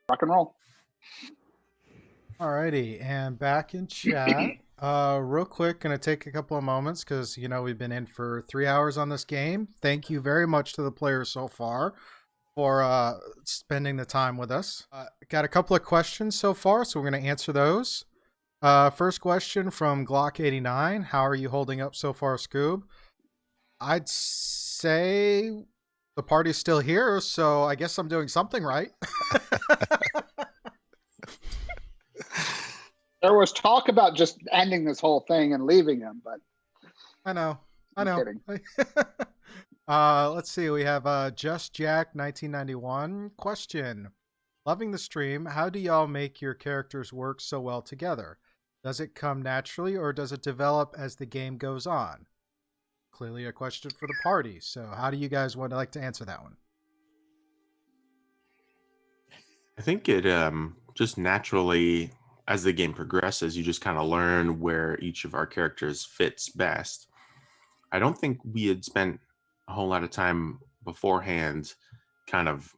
Rock and roll. Alrighty, and back in chat. Real quick, gonna take a couple of moments because we've been in for 3 hours on this game. Thank you very much to the players so far for spending the time with us. Got a couple of questions so far, so we're gonna answer those. First question from Glock89. How are you holding up so far, Scoob? I'd say the party's still here, so I guess I'm doing something right. There was talk about just ending this whole thing and leaving him, but I know. I'm kidding. Let's see. We have Just Jack 1991 question. Loving the stream. How do y'all make your characters work so well together? Does it come naturally or does it develop as the game goes on? Clearly a question for the party. So how do you guys would like to answer that one? I think it just naturally, as the game progresses, you just kind of learn where each of our characters fits best. I don't think we had spent a whole lot of time beforehand kind of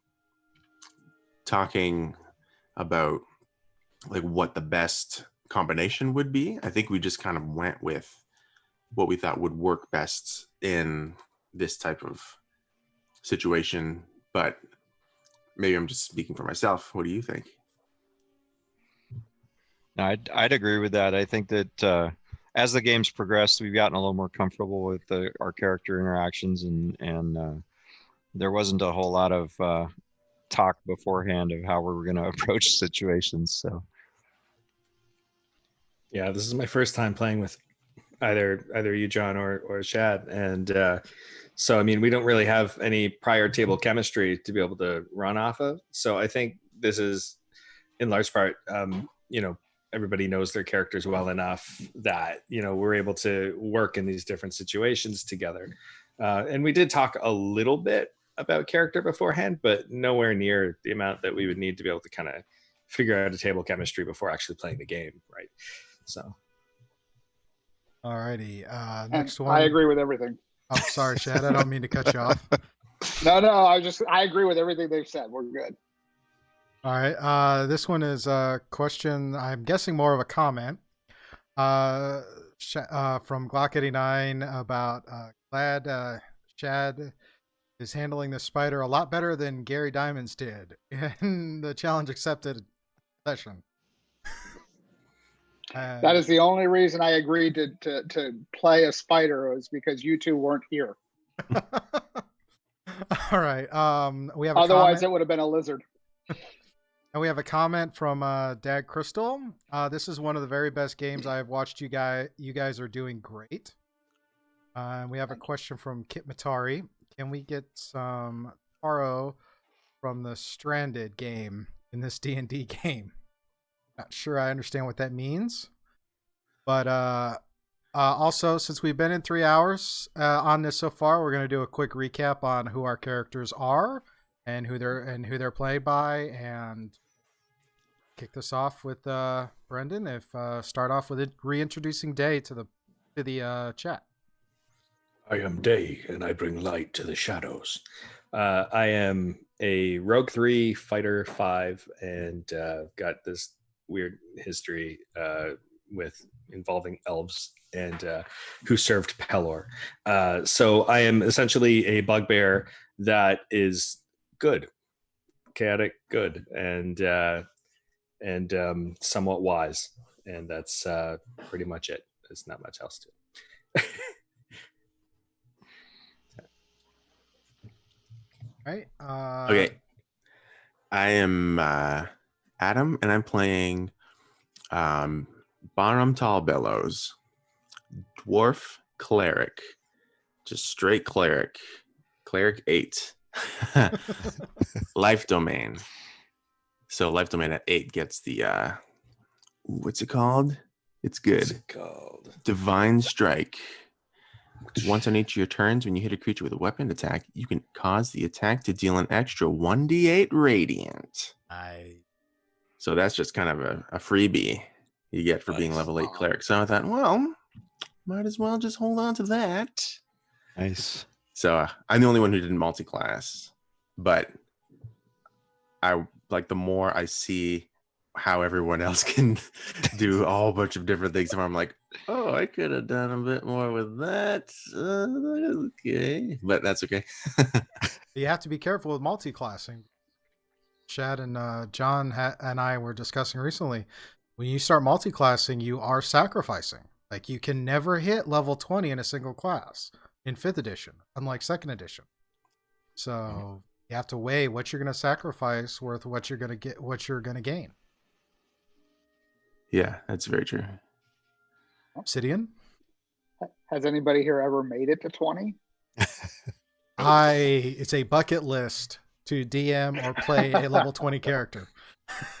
talking about like what the best combination would be. I think we just kind of went with what we thought would work best in this type of situation. But maybe I'm just speaking for myself. What do you think? I'd agree with that. I think that as the game's progressed, we've gotten a little more comfortable with our character interactions, and there wasn't a whole lot of talk beforehand of how we were going to approach situations. So, yeah, this is my first time playing with either you, John, or Shad, and so I mean, we don't really have any prior table chemistry to be able to run off of. So I think this is, in large part, everybody knows their characters well enough that we're able to work in these different situations together. And we did talk a little bit about character beforehand, but nowhere near the amount that we would need to be able to kind of figure out a table chemistry before actually playing the game, right? So, alrighty, next one. I agree with everything. I'm sorry, Shad. I don't mean to cut you off. No, I agree with everything they've said. We're good. All right. This one is a question, I'm guessing more of a comment from Glock89 about glad Shad is handling the spider a lot better than Gary Diamonds did in the challenge accepted session. That is the only reason I agreed to play a spider, was because you two weren't here. All right. We have otherwise it would have been a lizard. And we have a comment from Dag Crystal. This is one of the very best games I have watched. You guys are doing great. And we have a question from Kit Matari. Can we get some Taro from the Stranded game in this D&D game? Not sure I understand what that means. But also, since we've been in 3 hours on this so far, we're going to do a quick recap on who our characters are and who they're played by, and kick this off with Brendan. If start off with reintroducing Day to the chat. I am Day, and I bring light to the shadows. I am a Rogue 3, Fighter 5, and got this weird history with involving elves and who served Pelor. So I am essentially a bugbear that is good, chaotic good, and somewhat wise, and that's pretty much it. There's not much else to it. Right. Okay. I am Adam, and I'm playing Bonham Tallbellows, dwarf cleric, just straight cleric 8. Life domain. So life domain at 8 gets the what's it called? It's good. What's it called? Divine Strike. Once on each of your turns, when you hit a creature with a weapon attack, you can cause the attack to deal an extra 1d8 radiant. So that's just kind of a freebie you get for being level 8 cleric. So I thought, well, might as well just hold on to that. Nice. So I'm the only one who didn't multi-class, but I like the more I see how everyone else can do a whole bunch of different things, I'm like, oh, I could have done a bit more with that. Okay, but that's okay. You have to be careful with multi-classing. Chad and John and I were discussing recently. When you start multi-classing, you are sacrificing. Like, you can never hit level 20 in a single class in 5th edition, unlike 2nd edition. So you have to weigh what you're going to sacrifice worth what you're going to get, what you're going to gain. Yeah, that's very true. Obsidian? Has anybody here ever made it to 20? It's a bucket list to DM or play a level 20 character.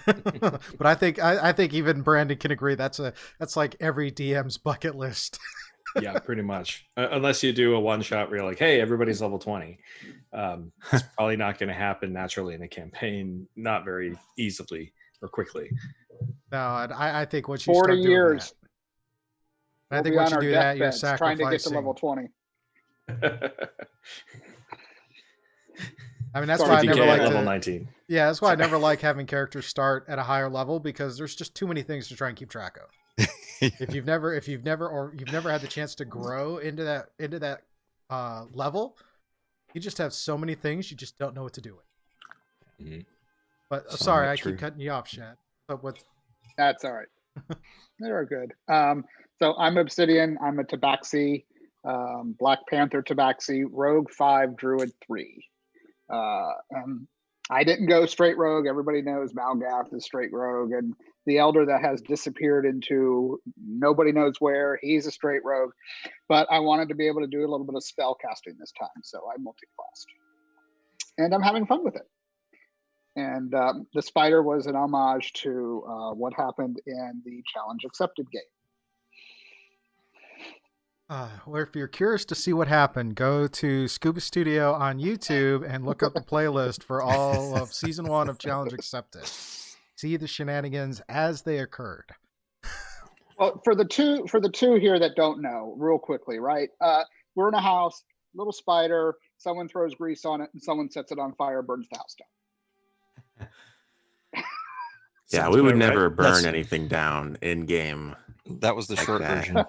But I think even Brandon can agree that's like every DM's bucket list. Yeah, pretty much. Unless you do a one shot where you're like, hey, everybody's level 20. It's probably not going to happen naturally in a campaign, not very easily or quickly. No, I think once you 40 start doing years. that, I think once you do that, you're trying to get to sacrificing. level 20. I mean, that's Sorry, why I never like level to. 19. Yeah, that's why I never like having characters start at a higher level, because there's just too many things to try and keep track of. If you've never had the chance to grow into that level, you just have so many things you just don't know what to do with. Mm-hmm. But Somewhat sorry, I true. keep cutting you off, Shad. But what? That's all right. They're good. So I'm Obsidian. I'm a Tabaxi, Black Panther Tabaxi, Rogue 5, Druid 3. I didn't go straight rogue. Everybody knows Malgath is straight rogue, and the elder that has disappeared into nobody knows where, he's a straight rogue. But I wanted to be able to do a little bit of spell casting this time, so I multi-classed. And I'm having fun with it. And the spider was an homage to what happened in the Challenge Accepted game. Well, if you're curious to see what happened, go to Scuba Studio on YouTube and look up the playlist for all of Season 1 of Challenge Accepted. See the shenanigans as they occurred. Well, for the two here that don't know, real quickly, right? We're in a house, little spider, someone throws grease on it, and someone sets it on fire, burns the house down. Yeah, Sounds we would about never right. burn anything down in game. That was the Like short that. version.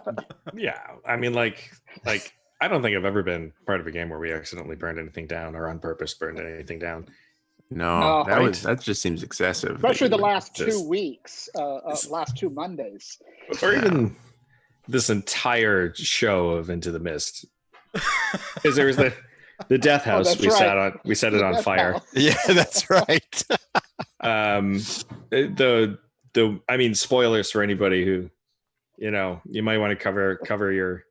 Yeah, I mean, like I don't think I've ever been part of a game where we accidentally burned anything down or on purpose burned anything down. No, No. that just seems excessive. Especially the that you would last 2 just- weeks, last 2 Mondays. Or even this entire show of Into the Mist. Because there was the death house that's we right. set it on Death fire. house. Yeah, that's right. I mean, spoilers for anybody who, you might want to cover your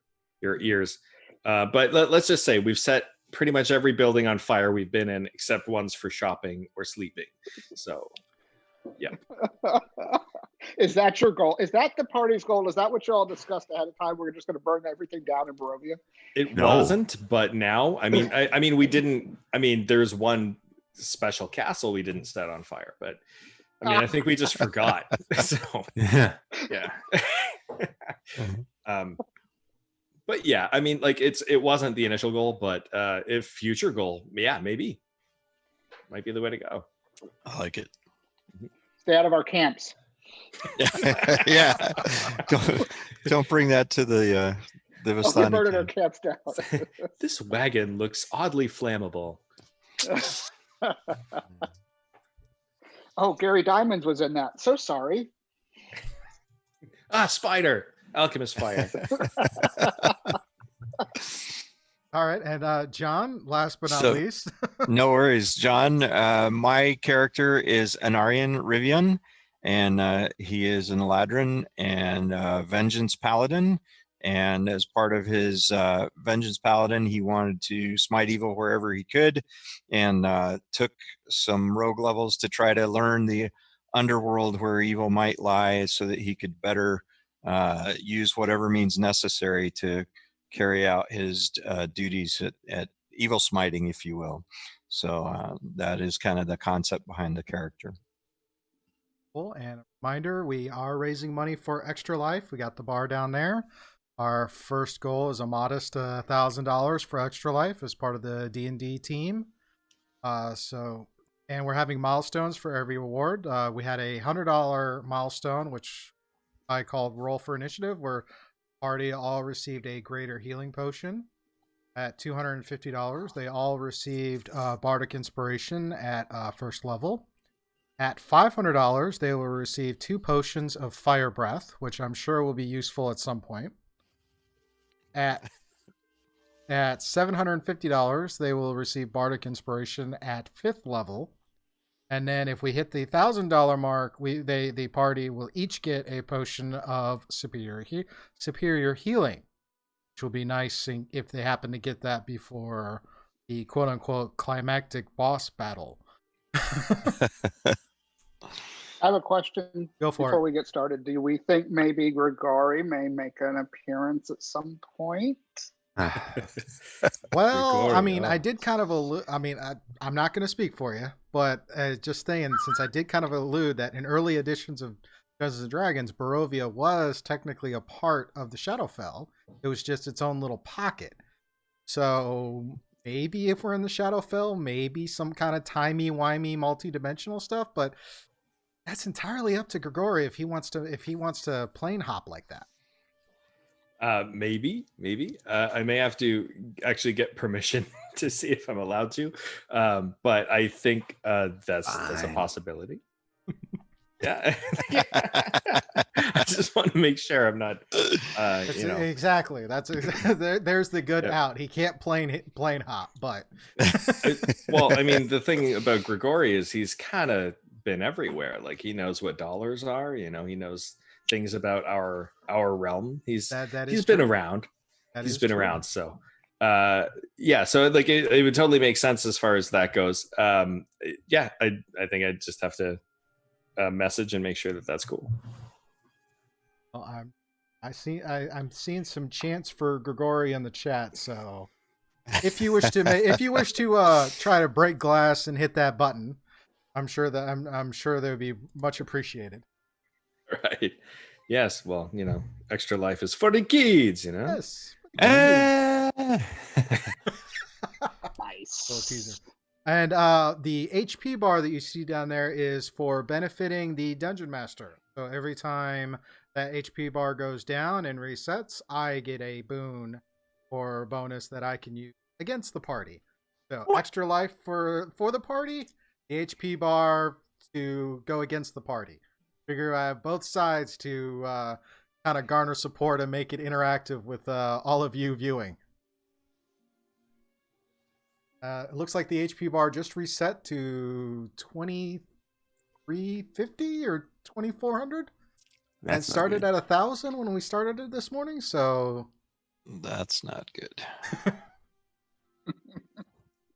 ears. But let's just say we've set pretty much every building on fire we've been in, except ones for shopping or sleeping. So, yeah. Is that your goal? Is that the party's goal? Is that what you all discussed ahead of time? We're just going to burn everything down in Barovia? It No. wasn't, but now, I mean, we didn't. I mean, there's one special castle we didn't set on fire, but I mean, I think we just forgot. So, Yeah. yeah. But yeah, I mean, like it wasn't the initial goal, but if future goal, yeah, maybe might be the way to go. I like it. Stay out of our camps. Yeah. Don't bring that to the We're Vistani burning our camp. camps down. This wagon looks oddly flammable. Oh, Gary Diamonds was in that. So sorry. Spider, alchemist fire. All right, and John, last but not So- least. No worries, John. My character is Anarian Rivian, and he is an Eladrin and Vengeance Paladin. And as part of his Vengeance Paladin, he wanted to smite evil wherever he could, and took some rogue levels to try to learn the underworld where evil might lie, so that he could better use whatever means necessary to carry out his duties at evil smiting, if you will. So that is kind of the concept behind the character. And a reminder, we are raising money for Extra Life. We got the bar down there. Our first goal is a modest $1,000 for Extra Life as part of the D&D team. And we're having milestones for every award. We had a $100 milestone, which I called Roll for Initiative, where party all received a greater healing potion. At $250, they all received Bardic Inspiration at first level. At $500, they will receive 2 potions of Fire Breath, which I'm sure will be useful at some point. At $750, they will receive Bardic Inspiration at 5th level. And then if we hit the $1,000 mark, the party will each get a potion of superior healing, which will be nice if they happen to get that before the quote-unquote climactic boss battle. I have a question Go for before it. we get started. Do we think maybe Grigori may make an appearance at some point? Well, I Grigori, mean, oh. I did kind of allude. I mean, I'm not going to speak for you, but just saying, since I did kind of allude that in early editions of Dungeons and Dragons, Barovia was technically a part of the Shadowfell. It was just its own little pocket. So maybe if we're in the Shadowfell, maybe some kind of timey-wimey multi-dimensional stuff, but that's entirely up to Grigori if he wants to plane hop like that. Maybe. I may have to actually get permission to see if I'm allowed to. But I think that's a possibility. Yeah. I just want to make sure I'm not. Exactly. There's the good out. He can't plane hop, but. Well, I mean, the thing about Grigori is he's kind of been everywhere. Like he knows what dollars are. He knows things about our realm. He's been around. He's been around. So so like it would totally make sense as far as that goes. I think I just have to message and make sure that that's cool. Well, I'm seeing some chants for Grigori in the chat. So if you wish to try to break glass and hit that button, I'm sure that would be much appreciated. Right. Yes. Well, Extra Life is for the kids, Yes. Nice. Little teaser. And the HP bar that you see down there is for benefiting the Dungeon Master. So every time that HP bar goes down and resets, I get a boon or bonus that I can use against the party. So Extra Life for the party, the HP bar to go against the party. Figure I have both sides to kind of garner support and make it interactive with all of you viewing. It looks like the HP bar just reset to 2350 or 2400. And started at 1,000 when we started it this morning. So that's not good.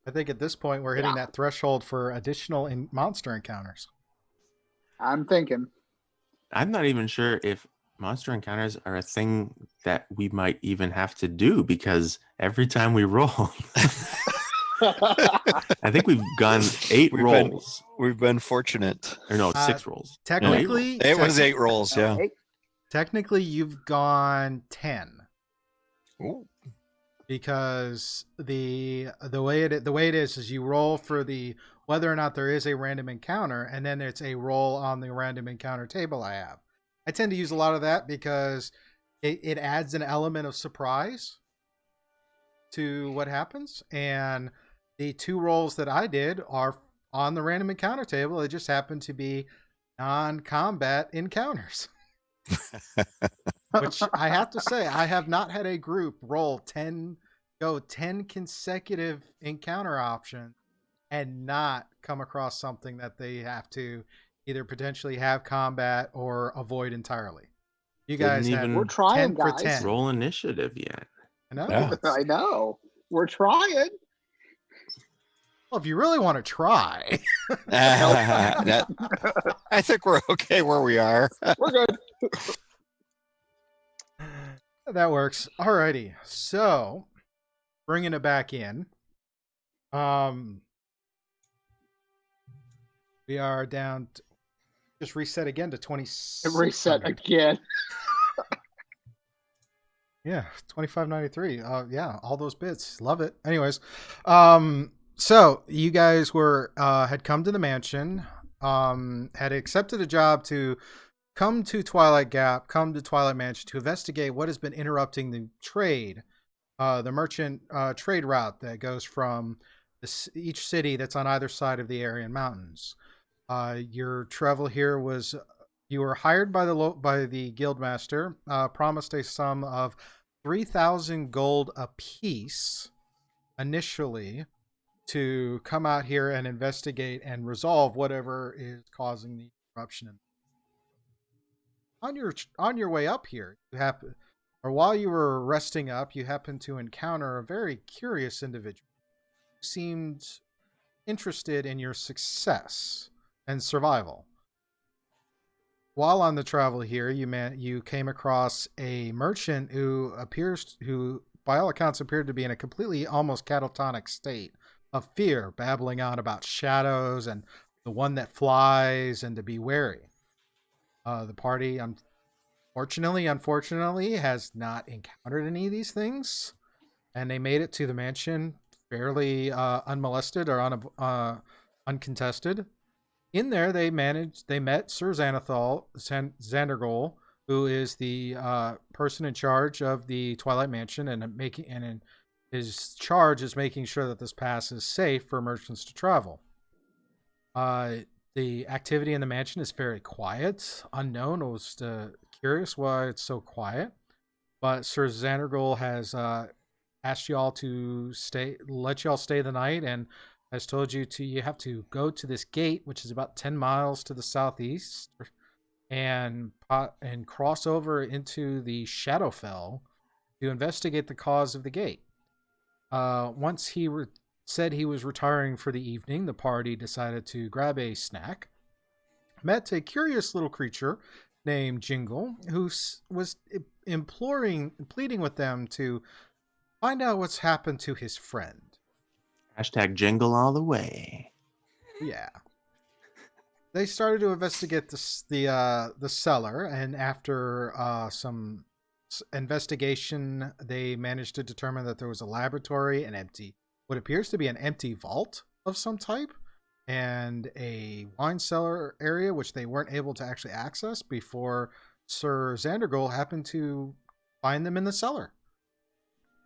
I think at this point we're hitting that threshold for additional monster encounters. I'm thinking. I'm not even sure if monster encounters are a thing that we might even have to do, because every time we roll, I think we've gone 8 rolls. We've been fortunate. Or no, 6 rolls. Technically, it was 8 rolls. Yeah. Technically, you've gone 10. Ooh. Because the way it is you roll for the whether or not there is a random encounter, and then it's a roll on the random encounter table I have. I tend to use a lot of that because it adds an element of surprise to what happens. And the 2 rolls that I did are on the random encounter table. It just happened to be non-combat encounters. Which I have to say, I have not had a group roll 10 consecutive encounter options and not come across something that they have to either potentially have combat or avoid entirely. You guys we're trying, 10 for guys. 10. Roll initiative yet. I know. Yeah. I know. We're trying. Well, if you really want to try. I think we're okay where we are. We're good. That works. Alrighty. So, bringing it back in. We are down to, just reset again to 20. Reset again. Yeah, 25.93. Yeah, all those bits. Love it. Anyways, so you guys were had come to the mansion, had accepted a job to come to Twilight Gap, come to Twilight Mansion to investigate what has been interrupting the trade, the merchant trade route that goes from each city that's on either side of the Aryan Mountains. Your travel here was you were hired by the guildmaster, promised a sum of 3,000 gold apiece initially to come out here and investigate and resolve whatever is causing the corruption. On your way up here, or while you were resting up, you happened to encounter a very curious individual who seemed interested in your success and survival. While on the travel here, you came across a merchant who by all accounts appeared to be in a completely almost catatonic state of fear, babbling on about shadows and the one that flies and to be wary. The party, unfortunately, has not encountered any of these things, and they made it to the mansion fairly unmolested or uncontested. In there, they met Sir Xandergol, who is the person in charge of the Twilight Mansion, and his charge is making sure that this pass is safe for merchants to travel. The activity in the mansion is very quiet, unknown. I was curious why it's so quiet, but Sir Xandergol has asked y'all to let y'all stay the night, and has told you have to go to this gate, which is about 10 miles to the southeast, and cross over into the Shadowfell to investigate the cause of the gate. Once he said he was retiring for the evening, the party decided to grab a snack, met a curious little creature named Jingle, who was pleading with them to find out what's happened to his friend. Hashtag jingle all the way. Yeah. They started to investigate the cellar, and after some investigation, they managed to determine that there was a laboratory, what appears to be an empty vault of some type, and a wine cellar area, which they weren't able to actually access before Sir Xandergol happened to find them in the cellar.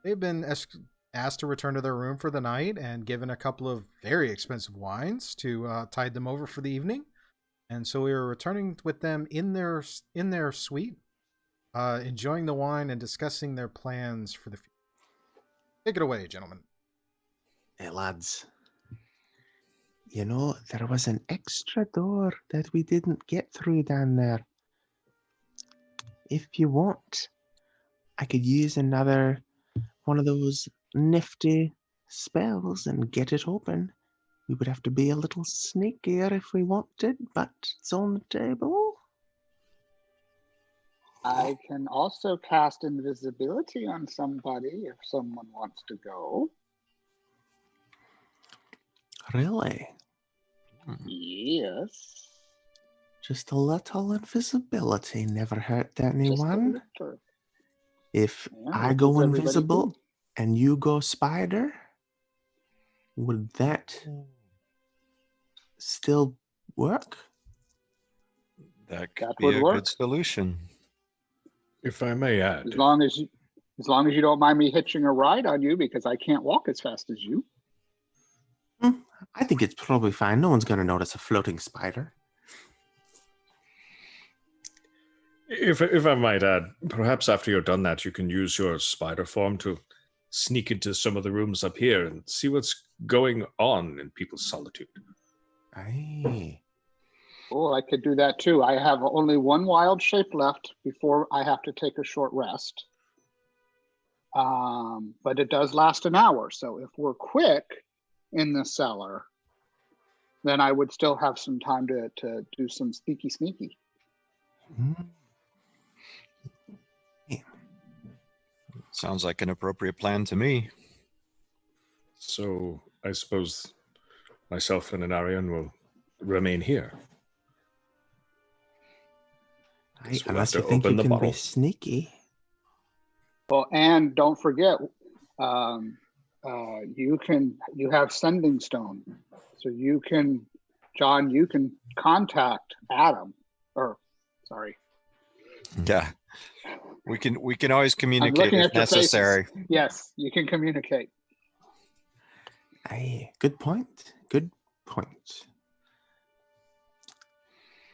They've been asked to return to their room for the night and given a couple of very expensive wines to tide them over for the evening. And so we were returning with them in their suite, enjoying the wine and discussing their plans for the future. Take it away, gentlemen. Hey, lads. You know, there was an extra door that we didn't get through down there. If you want, I could use another one of those nifty spells and get it open. We would have to be a little sneakier if we wanted, but it's on the table. I can also cast invisibility on somebody if someone wants to go. Really? Yes. Just a little invisibility never hurt anyone. If I go invisible and you go spider, would that still work? That could be a good solution. If I may add. As long as you don't mind me hitching a ride on you, because I can't walk as fast as you. I think it's probably fine. No one's going to notice a floating spider. If I might add, perhaps after you're done that, you can use your spider form to sneak into some of the rooms up here and see what's going on in people's solitude. Aye. Oh, I could do that too. I have only one wild shape left before I have to take a short rest. But it does last an hour. So if we're quick in the cellar, then I would still have some time to do some sneaky. Sounds like an appropriate plan to me. So I suppose myself and Anarian will remain here. Unless you think you can be sneaky. Well, and don't forget, you have sending stone, so you can, John, you can contact Adam, or sorry. Yeah. We can always I'm communicate looking if at your necessary. faces. Yes, you can communicate. Aye, good point. Good point.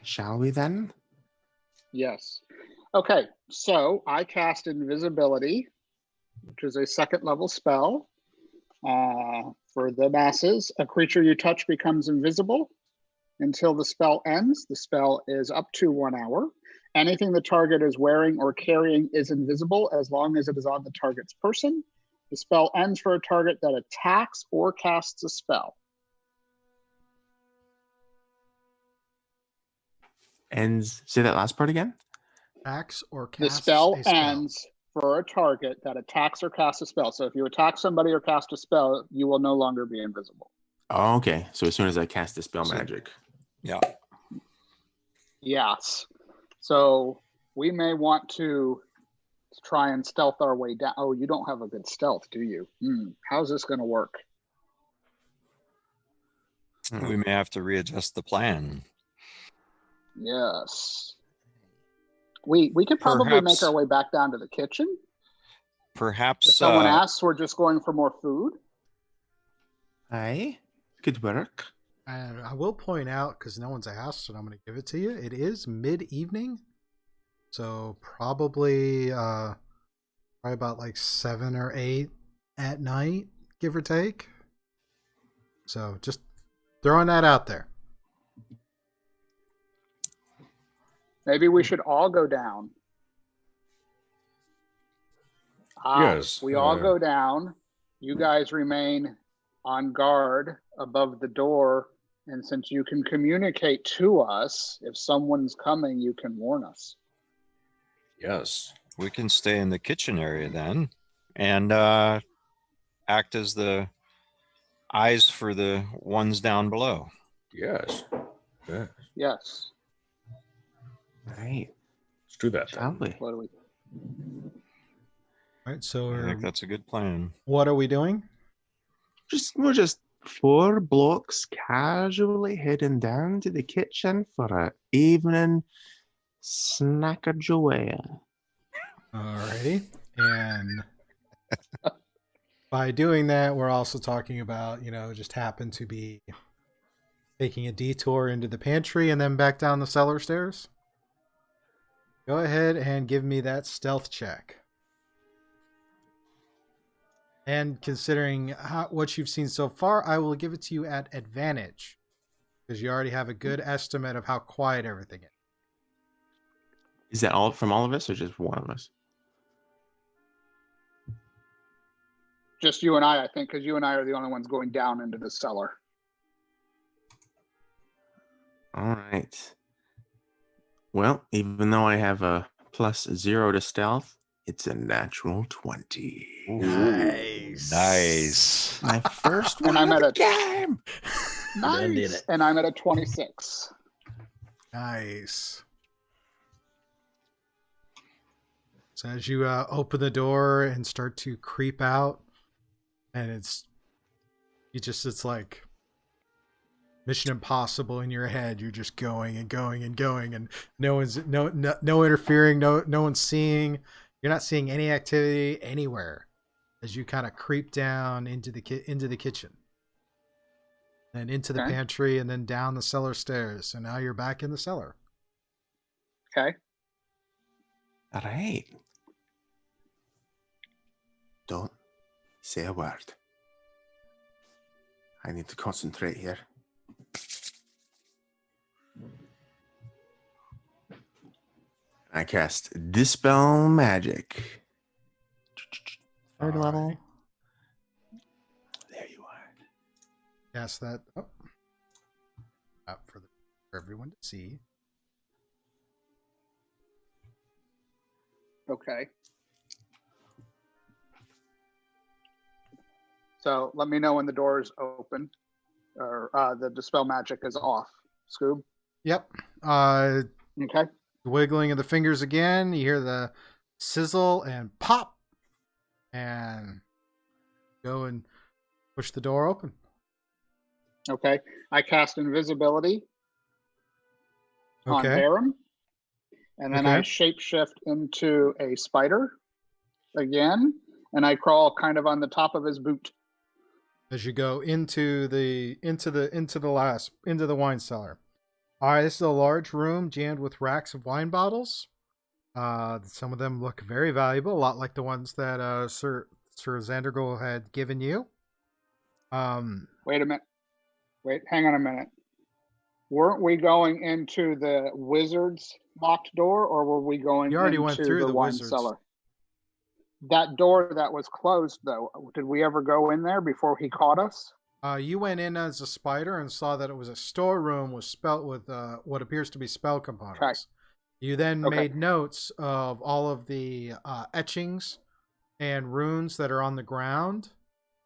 Shall we then? Yes. Okay, so I cast invisibility, which is a 2nd level spell. For the masses, a creature you touch becomes invisible until the spell ends. The spell is up to 1 hour. Anything the target is wearing or carrying is invisible as long as it is on the target's person. The spell ends for a target that attacks or casts a spell. Ends. Say that last part again. Attacks or The casts spell a spell. ends for a target that attacks or casts a spell. So if you attack somebody or cast a spell, you will no longer be invisible. Oh, okay. So as soon as I cast the spell magic. Yeah. Yes. So we may want to try and stealth our way down. Oh, you don't have a good stealth, do you? How's this going to work? We may have to readjust the plan. Yes. We could probably make our way back down to the kitchen. Perhaps If someone asks, we're just going for more food. Aye, good work. And I will point out, because no one's asked, and I'm going to give it to you, it is mid-evening. So probably about like 7 or 8 at night, give or take. So just throwing that out there. Maybe we should all go down. Yes. We all go down. You guys remain on guard above the door. And since you can communicate to us, if someone's coming, you can warn us. Yes. we can stay in the kitchen area then and act as the eyes for the ones down below. Yes. Yeah. Yes. Right. Let's do that. Shall we? What do we? Right. So I think that's a good plan. what are we doing? We're just 4 blocks casually heading down to the kitchen for a evening snackerjoya. Alrighty. And by doing that, we're also talking about, just happen to be taking a detour into the pantry and then back down the cellar stairs. Go ahead and give me that stealth check. And considering what you've seen so far, I will give it to you at advantage, because you already have a good estimate of how quiet everything is. Is that all from all of us or just one of us? Just you and I think, because you and I are the only ones going down into the cellar. All right. Well, even though I have a +0 to stealth, it's a natural 20. Nice. My first one And I'm of at the game. Done did Nice. it. And I'm at a 26. Nice. So as you open the door and start to creep out, and it's like Mission Impossible in your head. You're just going and going and going, and no interfering, no one's seeing. You're not seeing any activity anywhere as you kind of creep down into the kitchen and into the pantry and then down the cellar stairs. So now you're back in the cellar. Okay. All right. Don't say a word. I need to concentrate here. I cast Dispel Magic. 3rd level. There you are. Cast that up for everyone to see. Okay. So let me know when the door is open or the Dispel Magic is off. Scoob? Yep. Okay. Wiggling of the fingers again. You hear the sizzle and pop and go and push the door open. Okay. I cast invisibility on Okay. Barum, and then I Okay. shapeshift into a spider again, and I crawl kind of on the top of his boot. As you go into the wine cellar. All right, this is a large room jammed with racks of wine bottles. Some of them look very valuable, a lot like the ones that Sir Zandergol had given you. Wait a minute. Wait, hang on a minute. Weren't we going into the wizard's locked door, or were we going You already into went through the the wine wizard's. cellar? That door that was closed, though, did we ever go in there before he caught us? You went in as a spider and saw that it was a storeroom with what appears to be spell components. Okay. You then Okay. made notes of all of the etchings and runes that are on the ground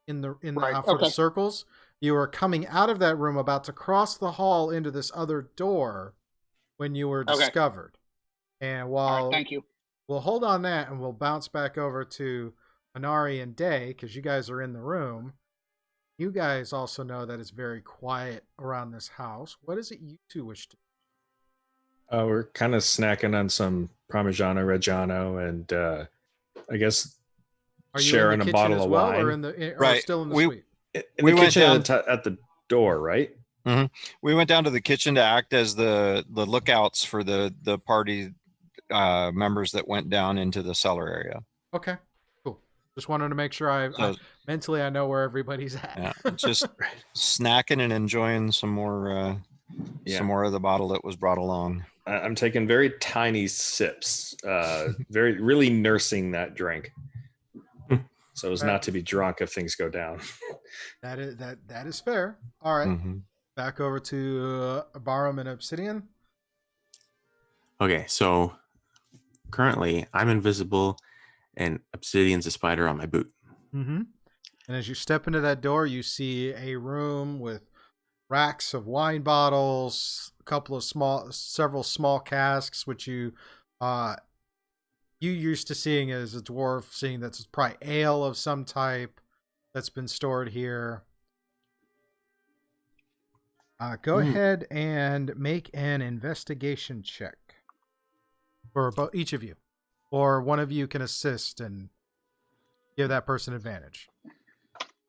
for the Okay. circles. You were coming out of that room, about to cross the hall into this other door when you were Okay. discovered. And All right, thank you. we'll hold on that and we'll bounce back over to Anari and Day because you guys are in the room. You guys also know that it's very quiet around this house. What is it you two wish to do? We're kind of snacking on some Parmigiano Reggiano and I guess Are you sharing in the a kitchen bottle as of well, wine. or Right. still in the We- suite? In We the went kitchen down- at the door, right? We went down to the kitchen to act as the lookouts for the party members that went down into the cellar area. Okay, cool. Just wanted to make sure So- mentally I know where everybody's at. Yeah, just snacking and enjoying some more of the bottle that was brought along. I'm taking very tiny sips, really nursing that drink, so as not to be drunk if things go down. That is fair. All right, Mm-hmm. back over to Barum and Obsidian. Okay, so currently I'm invisible and Obsidian's a spider on my boot. Mm-hmm. And as you step into that door, you see a room with racks of wine bottles, several small casks, which you used to seeing as a dwarf, seeing that's probably ale of some type that's been stored here. Go ahead and make an investigation check for each of you, or one of you can assist and give that person advantage.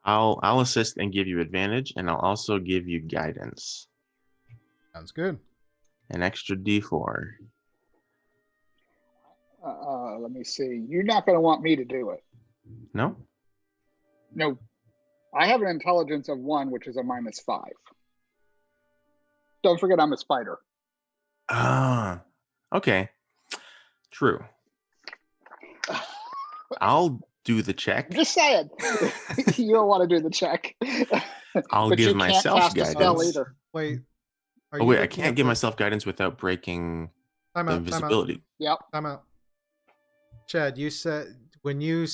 I'll assist and give you advantage, and I'll also give you guidance. Sounds good. An extra D4. Let me see. You're not going to want me to do it. No? No. I have an intelligence of 1, which is a -5. Don't forget I'm a spider. Okay. True. I'll do the check. Just saying. You don't want to do the check. I'll But give you can't myself cast a spell guidance. either. Wait. Oh wait, I can't give myself guidance without breaking Time the out. invisibility. Yep. Time out. Chad, you said when you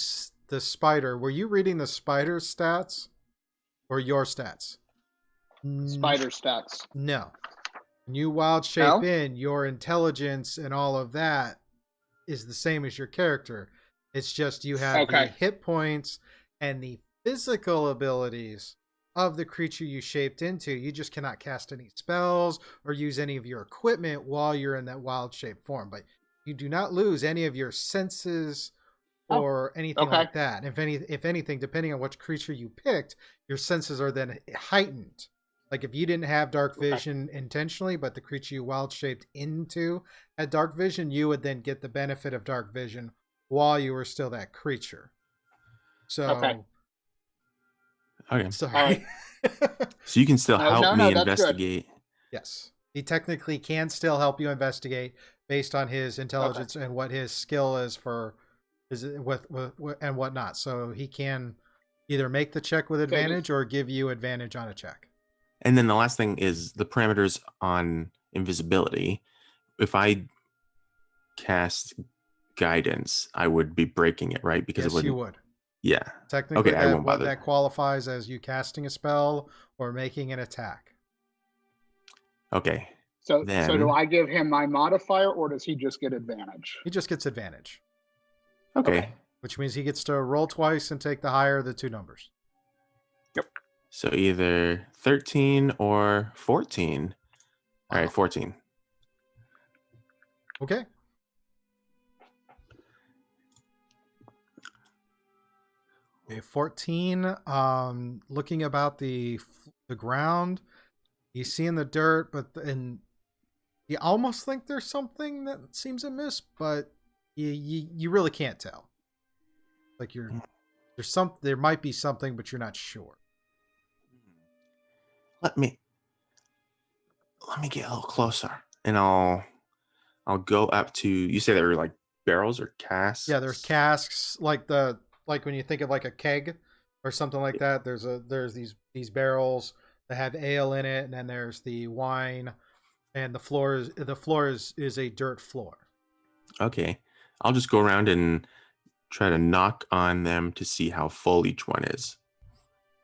the spider, were you reading the spider stats or your stats? Spider stats. No. When you wild shape in, your intelligence and all of that is the same as your character. It's just you have the hit points and the physical abilities of the creature you shaped into. You just cannot cast any spells or use any of your equipment while you're in that wild shape form. But you do not lose any of your senses or anything like that. If anything, depending on which creature you picked, your senses are then heightened. Like if you didn't have dark vision intentionally, but the creature you wild shaped into had dark vision, you would then get the benefit of dark vision while you were still that creature. So, Okay. Sorry. So you can still help me investigate. Yes, he technically can still help you investigate based on his intelligence and what his skill is for with and whatnot. So he can either make the check with advantage or give you advantage on a check. And then the last thing is the parameters on invisibility. If I cast guidance, I would be breaking it, right? Because yes, you would. Yeah. Technically, I won't bother. that qualifies as you casting a spell or making an attack. Okay. So do I give him my modifier, or does he just get advantage? He just gets advantage. Okay. which means he gets to roll twice and take the higher of the two numbers. So either 13 or 14. All right, 14. Okay. Okay, 14. Looking about the ground, you see in the dirt, and you almost think there's something that seems amiss, but you really can't tell. Like there might be something, but you're not sure. Let me get a little closer, and I'll go up to. You say there were like barrels or casks? Yeah, there's casks like when you think of like a keg or something like that. There's these barrels that have ale in it, and then there's the wine, and the floor is a dirt floor. Okay, I'll just go around and try to knock on them to see how full each one is.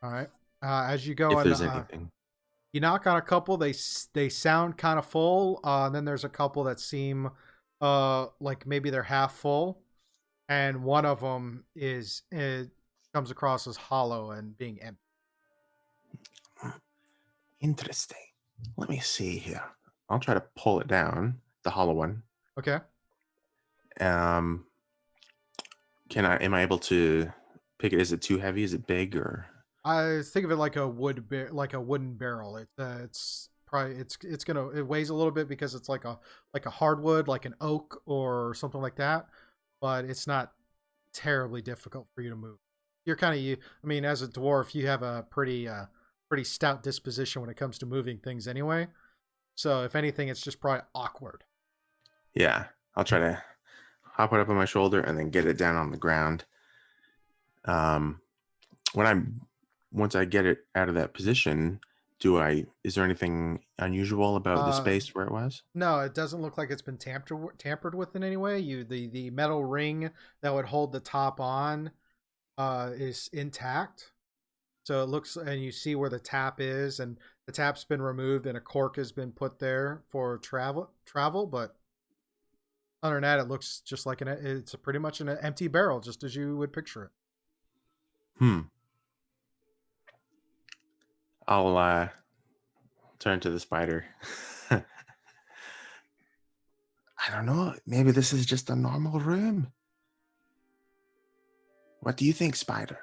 All right. As you go, If there's anything. You knock on a couple. They sound kind of full. Then there's a couple that seem like maybe they're half full, and one of them comes across as hollow and being empty. Interesting. Let me see here. I'll try to pull it down, the hollow one. Okay. Am I able to pick it? Is it too heavy? Is it big or? I think of it like a wooden barrel. It weighs a little bit because it's like a hardwood, like an oak or something like that, but it's not terribly difficult for you to move. You're kind of I mean, as a dwarf, you have a pretty stout disposition when it comes to moving things anyway. So if anything, it's just probably awkward. Yeah, I'll try to hop it up on my shoulder and then get it down on the ground. Once I get it out of that position, is there anything unusual about the space where it was? No, it doesn't look like it's been tampered with in any way. The metal ring that would hold the top on is intact. So it looks, and you see where the tap is, and the tap's been removed and a cork has been put there for travel, but other than that, it looks just like it's pretty much an empty barrel, just as you would picture it. I'll turn to the spider. I don't know. Maybe this is just a normal room. What do you think, spider?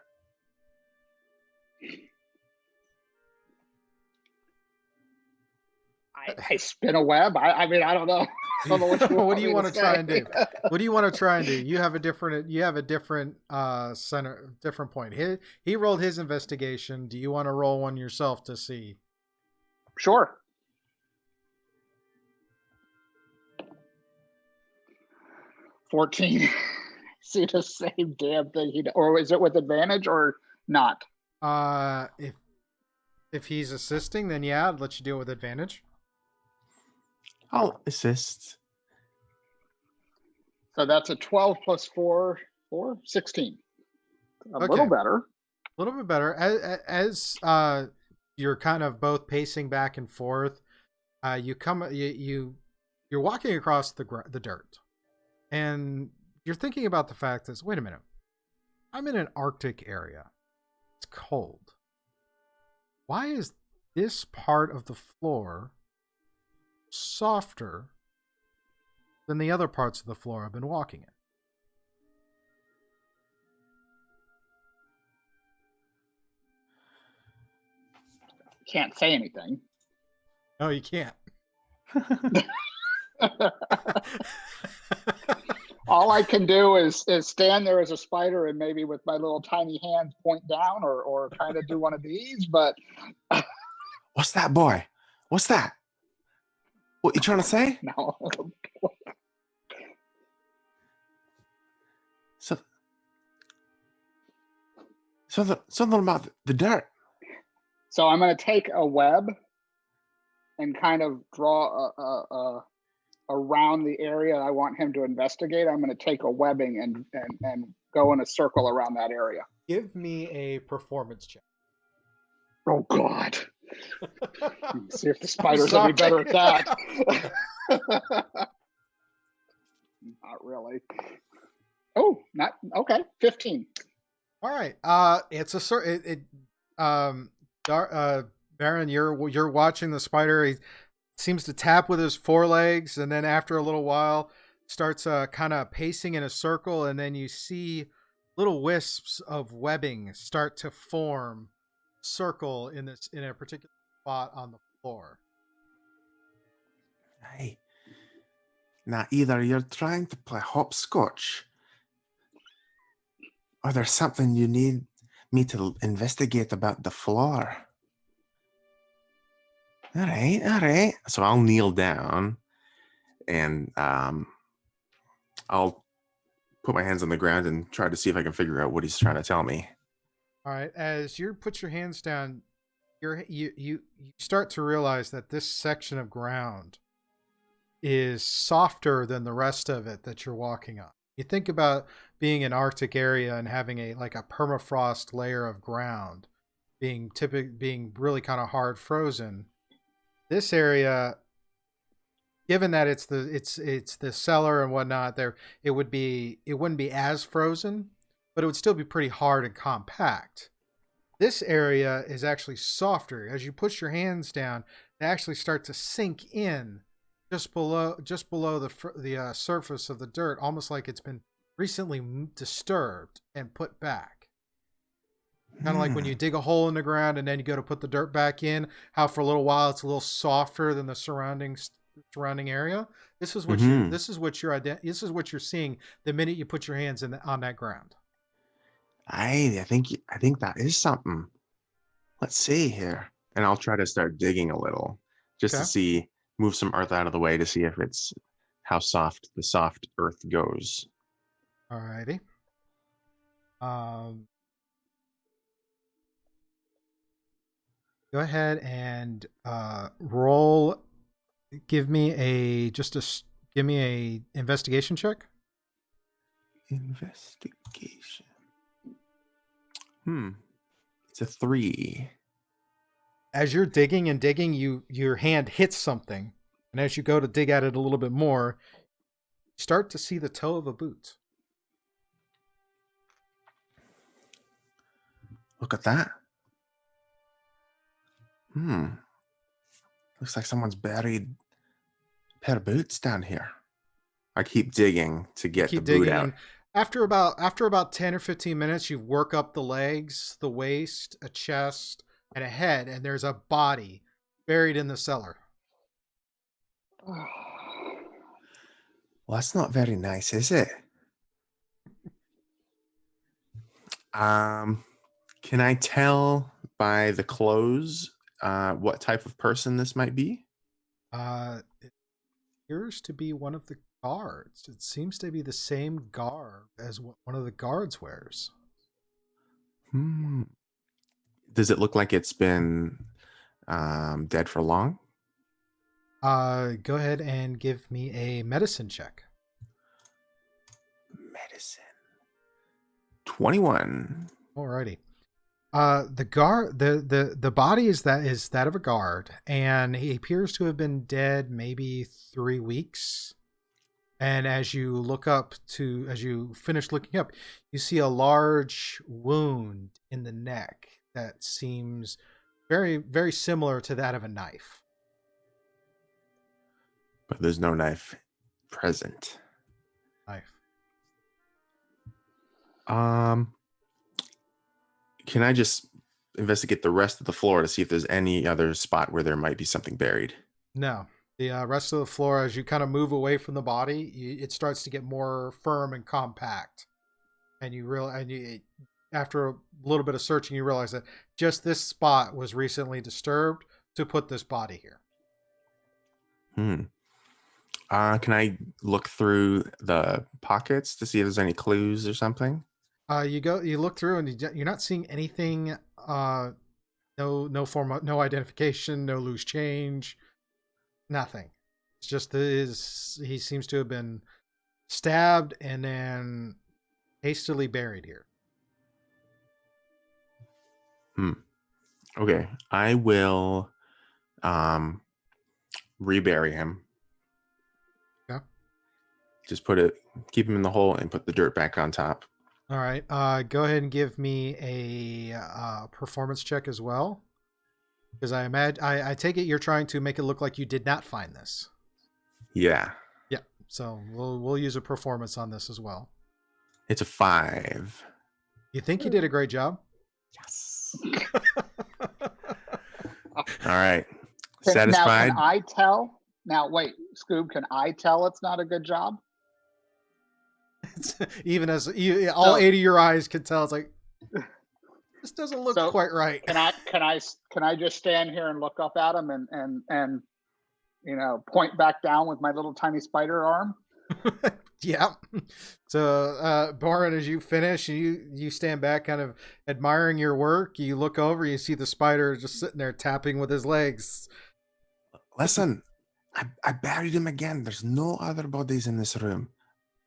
I spin a web. I mean, I don't know. I don't know what do you want to try and do? What do you want to try and do? You have a different different point. He rolled his investigation. Do you want to roll one yourself to see? Sure. $14. See the same damn thing. Or is it with advantage or not? If he's assisting, then yeah, I'd let you do it with advantage. I'll assist. So that's a 12 plus 4, 16. A little better. A little bit better. As you're kind of both pacing back and forth, you're walking across the dirt, and you're thinking about the fact that, wait a minute, I'm in an Arctic area. It's cold. Why is this part of the floor softer than the other parts of the floor I've been walking in? Can't say anything. No, you can't. All I can do is stand there as a spider and maybe with my little tiny hands point down or kind of do one of these, but what's that, boy? What's that? What you trying to say? No. Something about the dirt. So I'm going to take a web and kind of draw around the area I want him to investigate. I'm going to take a webbing and go in a circle around that area. Give me a performance check. Oh, God. See if the spider's any better at that. Not really. Oh, not okay. 15. All right. It's a certain. Baron, you're watching the spider. He seems to tap with his forelegs, and then after a little while, starts kind of pacing in a circle, and then you see little wisps of webbing start to form, circle in a particular spot on the floor. Hey, now either you're trying to play hopscotch, or there's something you need me to investigate about the floor. All right. So I'll kneel down, and I'll put my hands on the ground and try to see if I can figure out what he's trying to tell me. All right. As you put your hands down, you start to realize that this section of ground is softer than the rest of it that you're walking on. You think about being an Arctic area and having a permafrost layer of ground being really kind of hard frozen. This area, given that it's the cellar and whatnot, it wouldn't be as frozen, but it would still be pretty hard and compact. This area is actually softer. As you push your hands down, they actually start to sink in just below the surface of the dirt, almost like it's been recently disturbed and put back. Kind of like when you dig a hole in the ground and then you go to put the dirt back in, how for a little while it's a little softer than the surrounding area. This is what this is what you're seeing the minute you put your hands on that ground. I think that is something. Let's see here. And I'll try to start digging a little just to see, move some earth out of the way to see if it's how soft the soft earth goes. All righty. Go ahead and roll. Give me a investigation check. Investigation. It's a 3. As you're digging and digging, your hand hits something, and as you go to dig at it a little bit more, you start to see the toe of a boot. Look at that. Looks like someone's buried a pair of boots down here. I keep digging to get the boot out. After about 10 or 15 minutes, you work up the legs, the waist, a chest, and a head, and there's a body buried in the cellar. Well, that's not very nice, is it? Can I tell by the clothes what type of person this might be? It appears to be one of the guards. It seems to be the same garb as what one of the guards wears. Does it look like it's been dead for long? Go ahead and give me a medicine check. Medicine. 21. Alrighty. The body is that of a guard, and he appears to have been dead maybe 3 weeks. And as you finish looking up, you see a large wound in the neck that seems very, very similar to that of a knife. But there's no knife present. Knife. Can I just investigate the rest of the floor to see if there's any other spot where there might be something buried? No. The rest of the floor, as you kind of move away from the body, it starts to get more firm and compact. And after a little bit of searching, you realize that just this spot was recently disturbed to put this body here. Can I look through the pockets to see if there's any clues or something? You look through, and you're not seeing anything. No identification, no loose change, nothing. It's just he seems to have been stabbed and then hastily buried here. Okay, I will rebury him. Yeah. just keep him in the hole and put the dirt back on top. All right. Go ahead and give me a performance check as well, because I take it you're trying to make it look like you did not find this. Yeah. Yeah. So we'll use a performance on this as well. It's a 5. You think you did a great job? Yes. All right. Satisfied? Now, can I tell? Now, wait, Scoob, can I tell it's not a good job? Even as all 8 of your eyes can tell, it's like, this doesn't look quite right. Can I just stand here and look up at him and point back down with my little tiny spider arm? Yeah. So, Boren, as you finish, you stand back, kind of admiring your work. You look over, you see the spider just sitting there tapping with his legs. Listen, I buried him again. There's no other bodies in this room.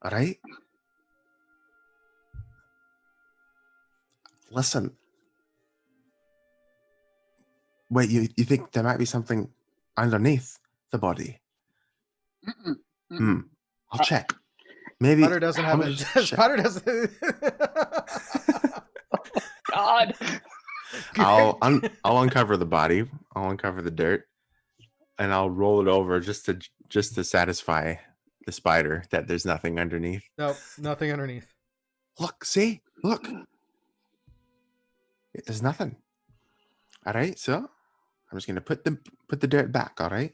All right? Listen. Wait, you think there might be something underneath the body? I'll check. Maybe Spider doesn't have a spider doesn't. God. I'll uncover the body. I'll uncover the dirt, and I'll roll it over just to satisfy the spider that there's nothing underneath. Nope, nothing underneath. Look, see, look. There's nothing. All right, so I'm just gonna put the dirt back. All right,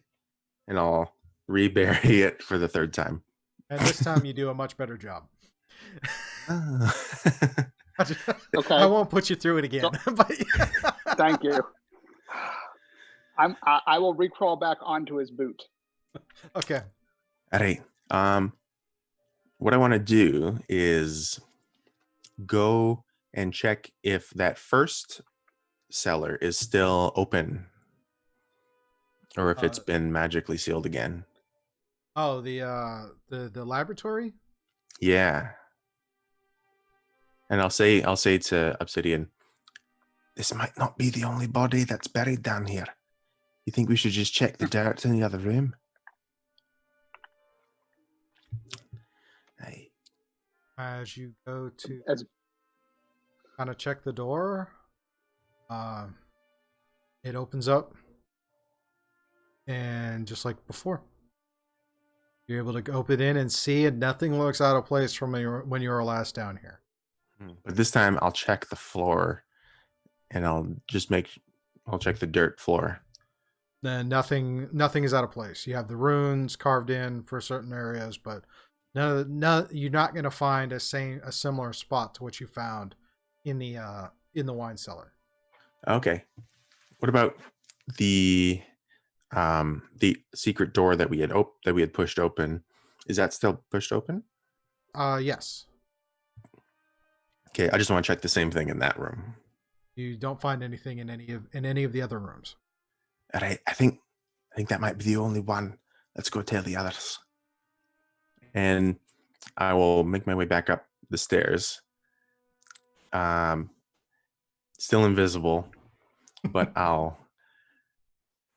and I'll rebury it for the 3rd time. And this time you do a much better job. Okay. I won't put you through it again. But thank you. I will recrawl back onto his boot. Okay. All right. What I want to do is go and check if that first cellar is still open, or if it's been magically sealed again. Oh, the laboratory? Yeah. And I'll say to Obsidian, this might not be the only body that's buried down here. You think we should just check the dirt in the other room? Hey. As you go to kind of check the door, it opens up, and just like before, you're able to open in and see it. Nothing looks out of place from when you were last down here. But this time I'll check the floor, and I'll check the dirt floor. Then nothing is out of place. You have the runes carved in for certain areas, but you're not going to find a similar spot to what you found in the wine cellar. Okay. What about the secret door that we had pushed open? Is that still pushed open? Yes. Okay, I just want to check the same thing in that room. You don't find anything in any of the other rooms. All right, I think that might be the only one. Let's go tell the others. And I will make my way back up the stairs. Still invisible, but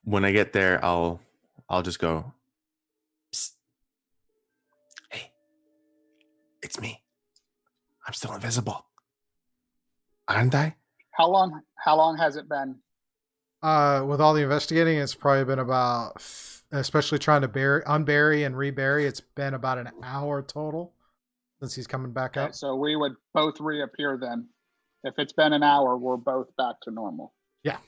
when I get there, I'll just go, psst. Hey, it's me. I'm still invisible. Aren't I? How long has it been? With all the investigating, it's probably been about, especially trying to unbury and rebury, it's been about an hour total since he's coming back up. So we would both reappear then. If it's been an hour, we're both back to normal. Yeah.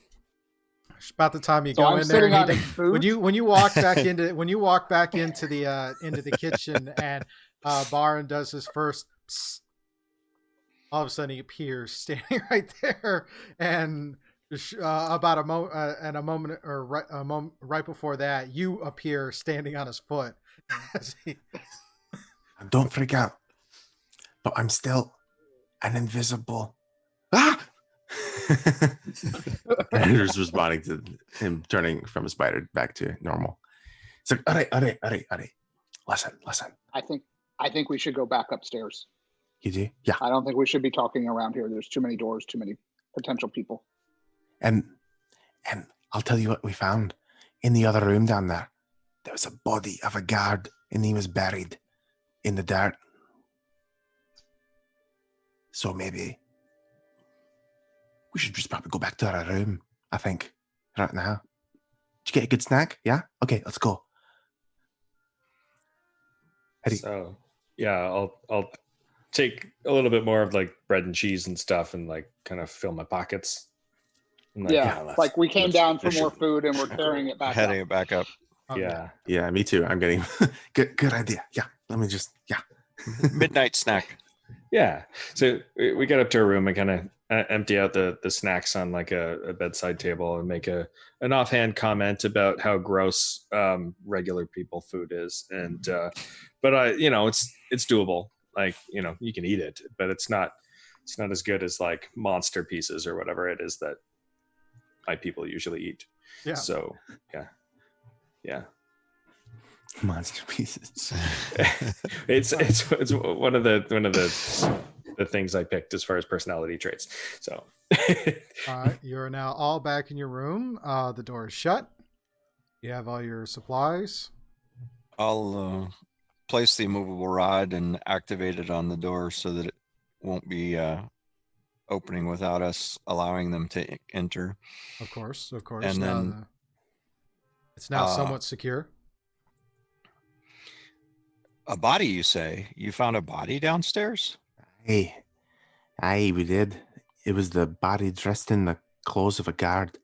It's about the time you So go I'm in there. sitting on his boot. When you walk back into the kitchen, and Baron does his first psst, all of a sudden he appears standing right there, and about a moment right before that, you appear standing on his foot. Don't freak out, but I'm still an invisible. Ah! Andrew's responding to him turning from a spider back to normal. It's like, all right. Listen. I think we should go back upstairs. You do? Yeah. I don't think we should be talking around here. There's too many doors, too many potential people. And I'll tell you what we found in the other room down there. There was a body of a guard, and he was buried in the dirt. So maybe we should just probably go back to our room, I think, right now. Did you get a good snack? Yeah? Okay, let's go. So yeah, I'll take a little bit more of like bread and cheese and stuff and like kind of fill my pockets. I'm like, like we came down for let's- more food and we're carrying it back up. Heading it back up. Oh, yeah. Yeah, me too. I'm getting good idea. Yeah, let me just Midnight snack. Yeah. So we get up to a room and kind of empty out the snacks on like a bedside table and make an offhand comment about how gross regular people food is. And but it's doable. Like, you can eat it, but it's not as good as like monster pieces or whatever it is that my people usually eat. Yeah. So yeah. monster pieces. It's one of the things I picked as far as personality traits. So You're now all back in your room. The door is shut. You have all your supplies. I'll place the immovable rod and activate it on the door so that it won't be opening without us allowing them to enter. Of course. And now then, it's now somewhat secure. A body, you say? You found a body downstairs? Aye, we did. It was the body dressed in the clothes of a guard,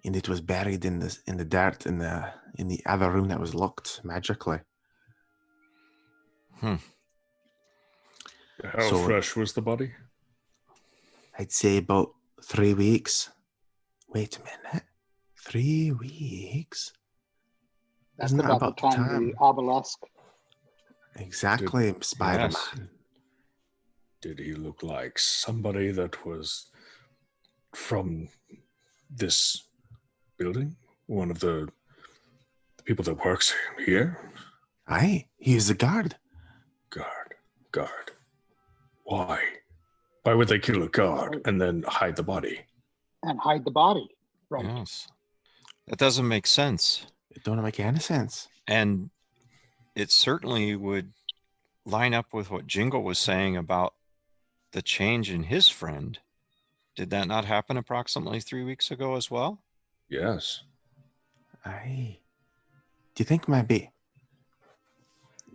and it was buried in the dirt in the other room that was locked magically. how So- fresh was the body? I'd say about 3 weeks. Wait a minute, 3 weeks? That's Isn't that about the time the obelisk. Exactly, Spider-Man. Yes. Did he look like somebody that was from this building? One of the people that works here? Aye, he was a guard. Guard. Why? Why would they kill a guard and then hide the body? And hide the body. Right. Yes. That doesn't make sense. It don't make any sense. And it certainly would line up with what Jingle was saying about the change in his friend. Did that not happen approximately 3 weeks ago as well? Yes. Aye. Do you think maybe?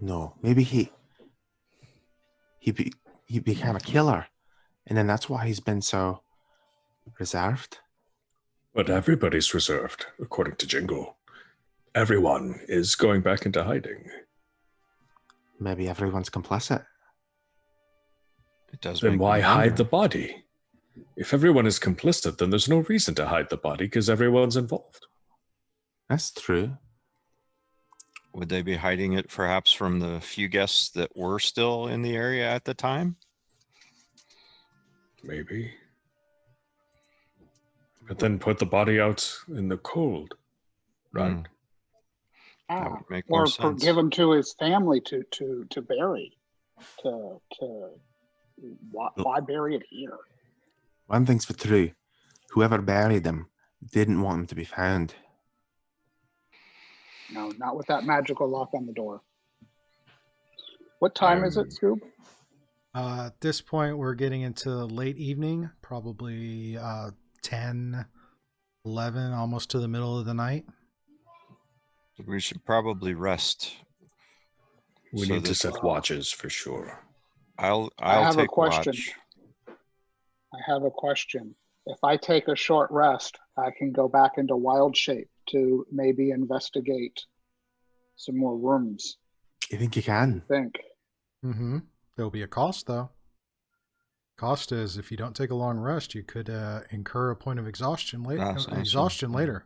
No, maybe he became a killer, and then that's why he's been so reserved. But everybody's reserved, according to Jingle. Everyone is going back into hiding. Maybe everyone's complicit. It does. Then make me why hide wonder. the body? If everyone is complicit, then there's no reason to hide the body because everyone's involved. That's true. Would they be hiding it perhaps from the few guests that were still in the area at the time? Maybe. But then put the body out in the cold, right? Hmm. That would make Or more sense. give him to his family to bury. Why bury it here? One thing's for true. Whoever buried him didn't want him to be found. No, not with that magical lock on the door. What time is it, Scoob? At this point, we're getting into late evening, probably 10, 11, almost to the middle of the night. We should probably rest. We So need to that- set watches for sure. I'll have a take question. watch. I have a question. If I take a short rest, I can go back into wild shape to maybe investigate some more rooms. You think you can? I think. Mm-hmm. There'll be a cost, though. Cost is if you don't take a long rest, you could incur a point of exhaustion later. Later.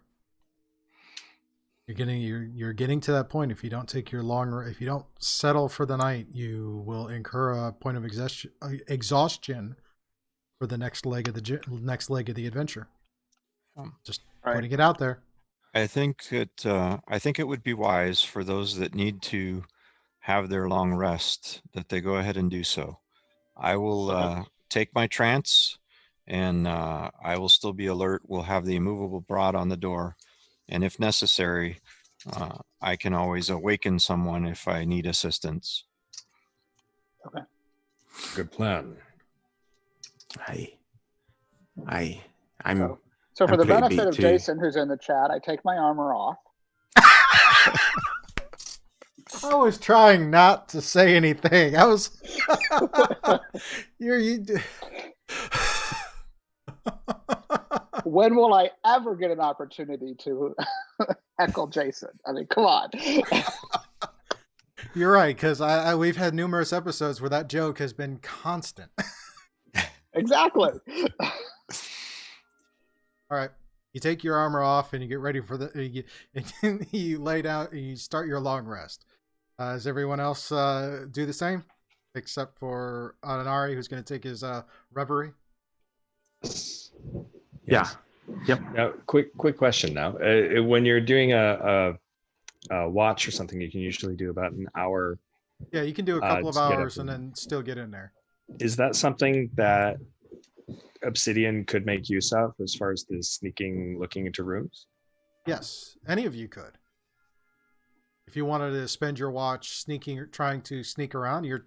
You're getting to that point. If you don't take if you don't settle for the night, you will incur a point of exhaustion for the next leg of the adventure. Just putting it out there. I think it would be wise for those that need to have their long rest that they go ahead and do so. I will take my trance, and I will still be alert. We'll have the immovable rod on the door, and if necessary, I can always awaken someone if I need assistance. Good plan. I'm So for I'm the pretty benefit beat of too. Jason, who's in the chat, I take my armor off. I was trying not to say anything. I was. you. When will I ever get an opportunity to heckle Jason? I mean, come on. You're right, because we've had numerous episodes where that joke has been constant. Exactly. All right, you take your armor off and you get ready for you lay down and you start your long rest. Does everyone else do the same, except for Ananari, who's going to take his reverie? Yeah. Yep. Now, quick question. Now, when you're doing a watch or something, you can usually do about an hour. Yeah, you can do a couple of to get up hours and then still get in there. Is that something that Obsidian could make use of as far as the sneaking, looking into rooms? Yes, any of you could. If you wanted to spend your watch sneaking or trying to sneak around, you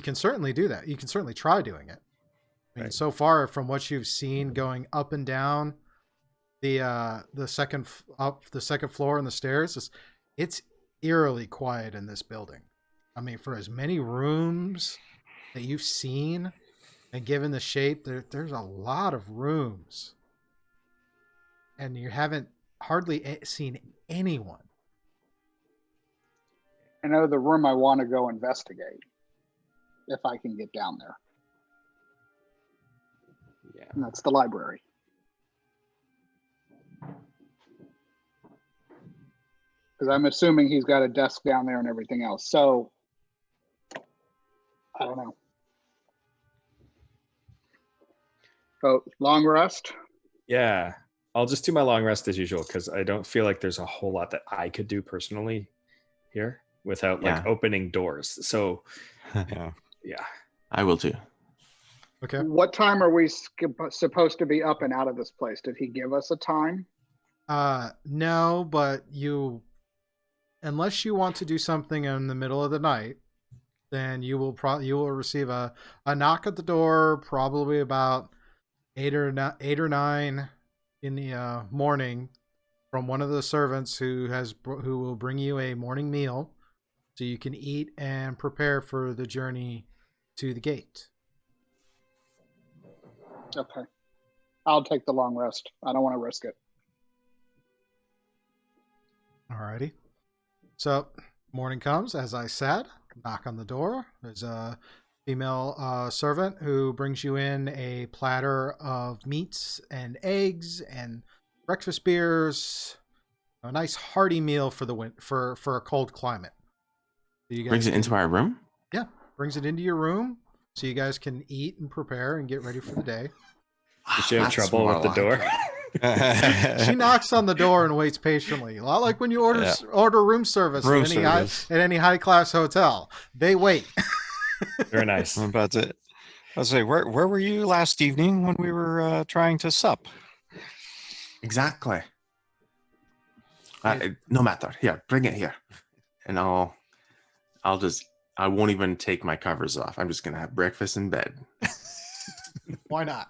can certainly do that. You can certainly try doing it. I mean, Right. so far from what you've seen going up and down the second floor and the stairs, it's eerily quiet in this building. I mean, for as many rooms that you've seen and given the shape, there's a lot of rooms. And you haven't hardly seen anyone. I know the room I want to go investigate, if I can get down there. Yeah. And that's the library. Because I'm assuming he's got a desk down there and everything else. So, I don't know. So, long rest. Yeah. I'll just do my long rest as usual because I don't feel like there's a whole lot that I could do personally here without like opening doors. So, Yeah. yeah. I will too. Okay. What time are we supposed to be up and out of this place? Did he give us a time? No, but unless you want to do something in the middle of the night, then you will receive a knock at the door, probably about 8 or 9 in the morning, from one of the servants who will bring you a morning meal, so you can eat and prepare for the journey to the gate. Okay. I'll take the long rest. I don't want to risk it. Alrighty. So, morning comes, as I said, knock on the door. There's a female servant who brings you in a platter of meats and eggs and breakfast beers. A nice hearty meal for a cold climate. So you guys Brings it into our room? Yeah, brings it into your room so you guys can eat and prepare and get ready for the day. Did she have That's trouble more with the like door? it. She knocks on the door and waits patiently. A lot like when you order room service at any high class hotel. They wait. Very nice. I'm about to. I'll say, where were you last evening when we were trying to sup? Exactly. No matter. Here, bring it here, and I won't even take my covers off. I'm just gonna have breakfast in bed. Why not?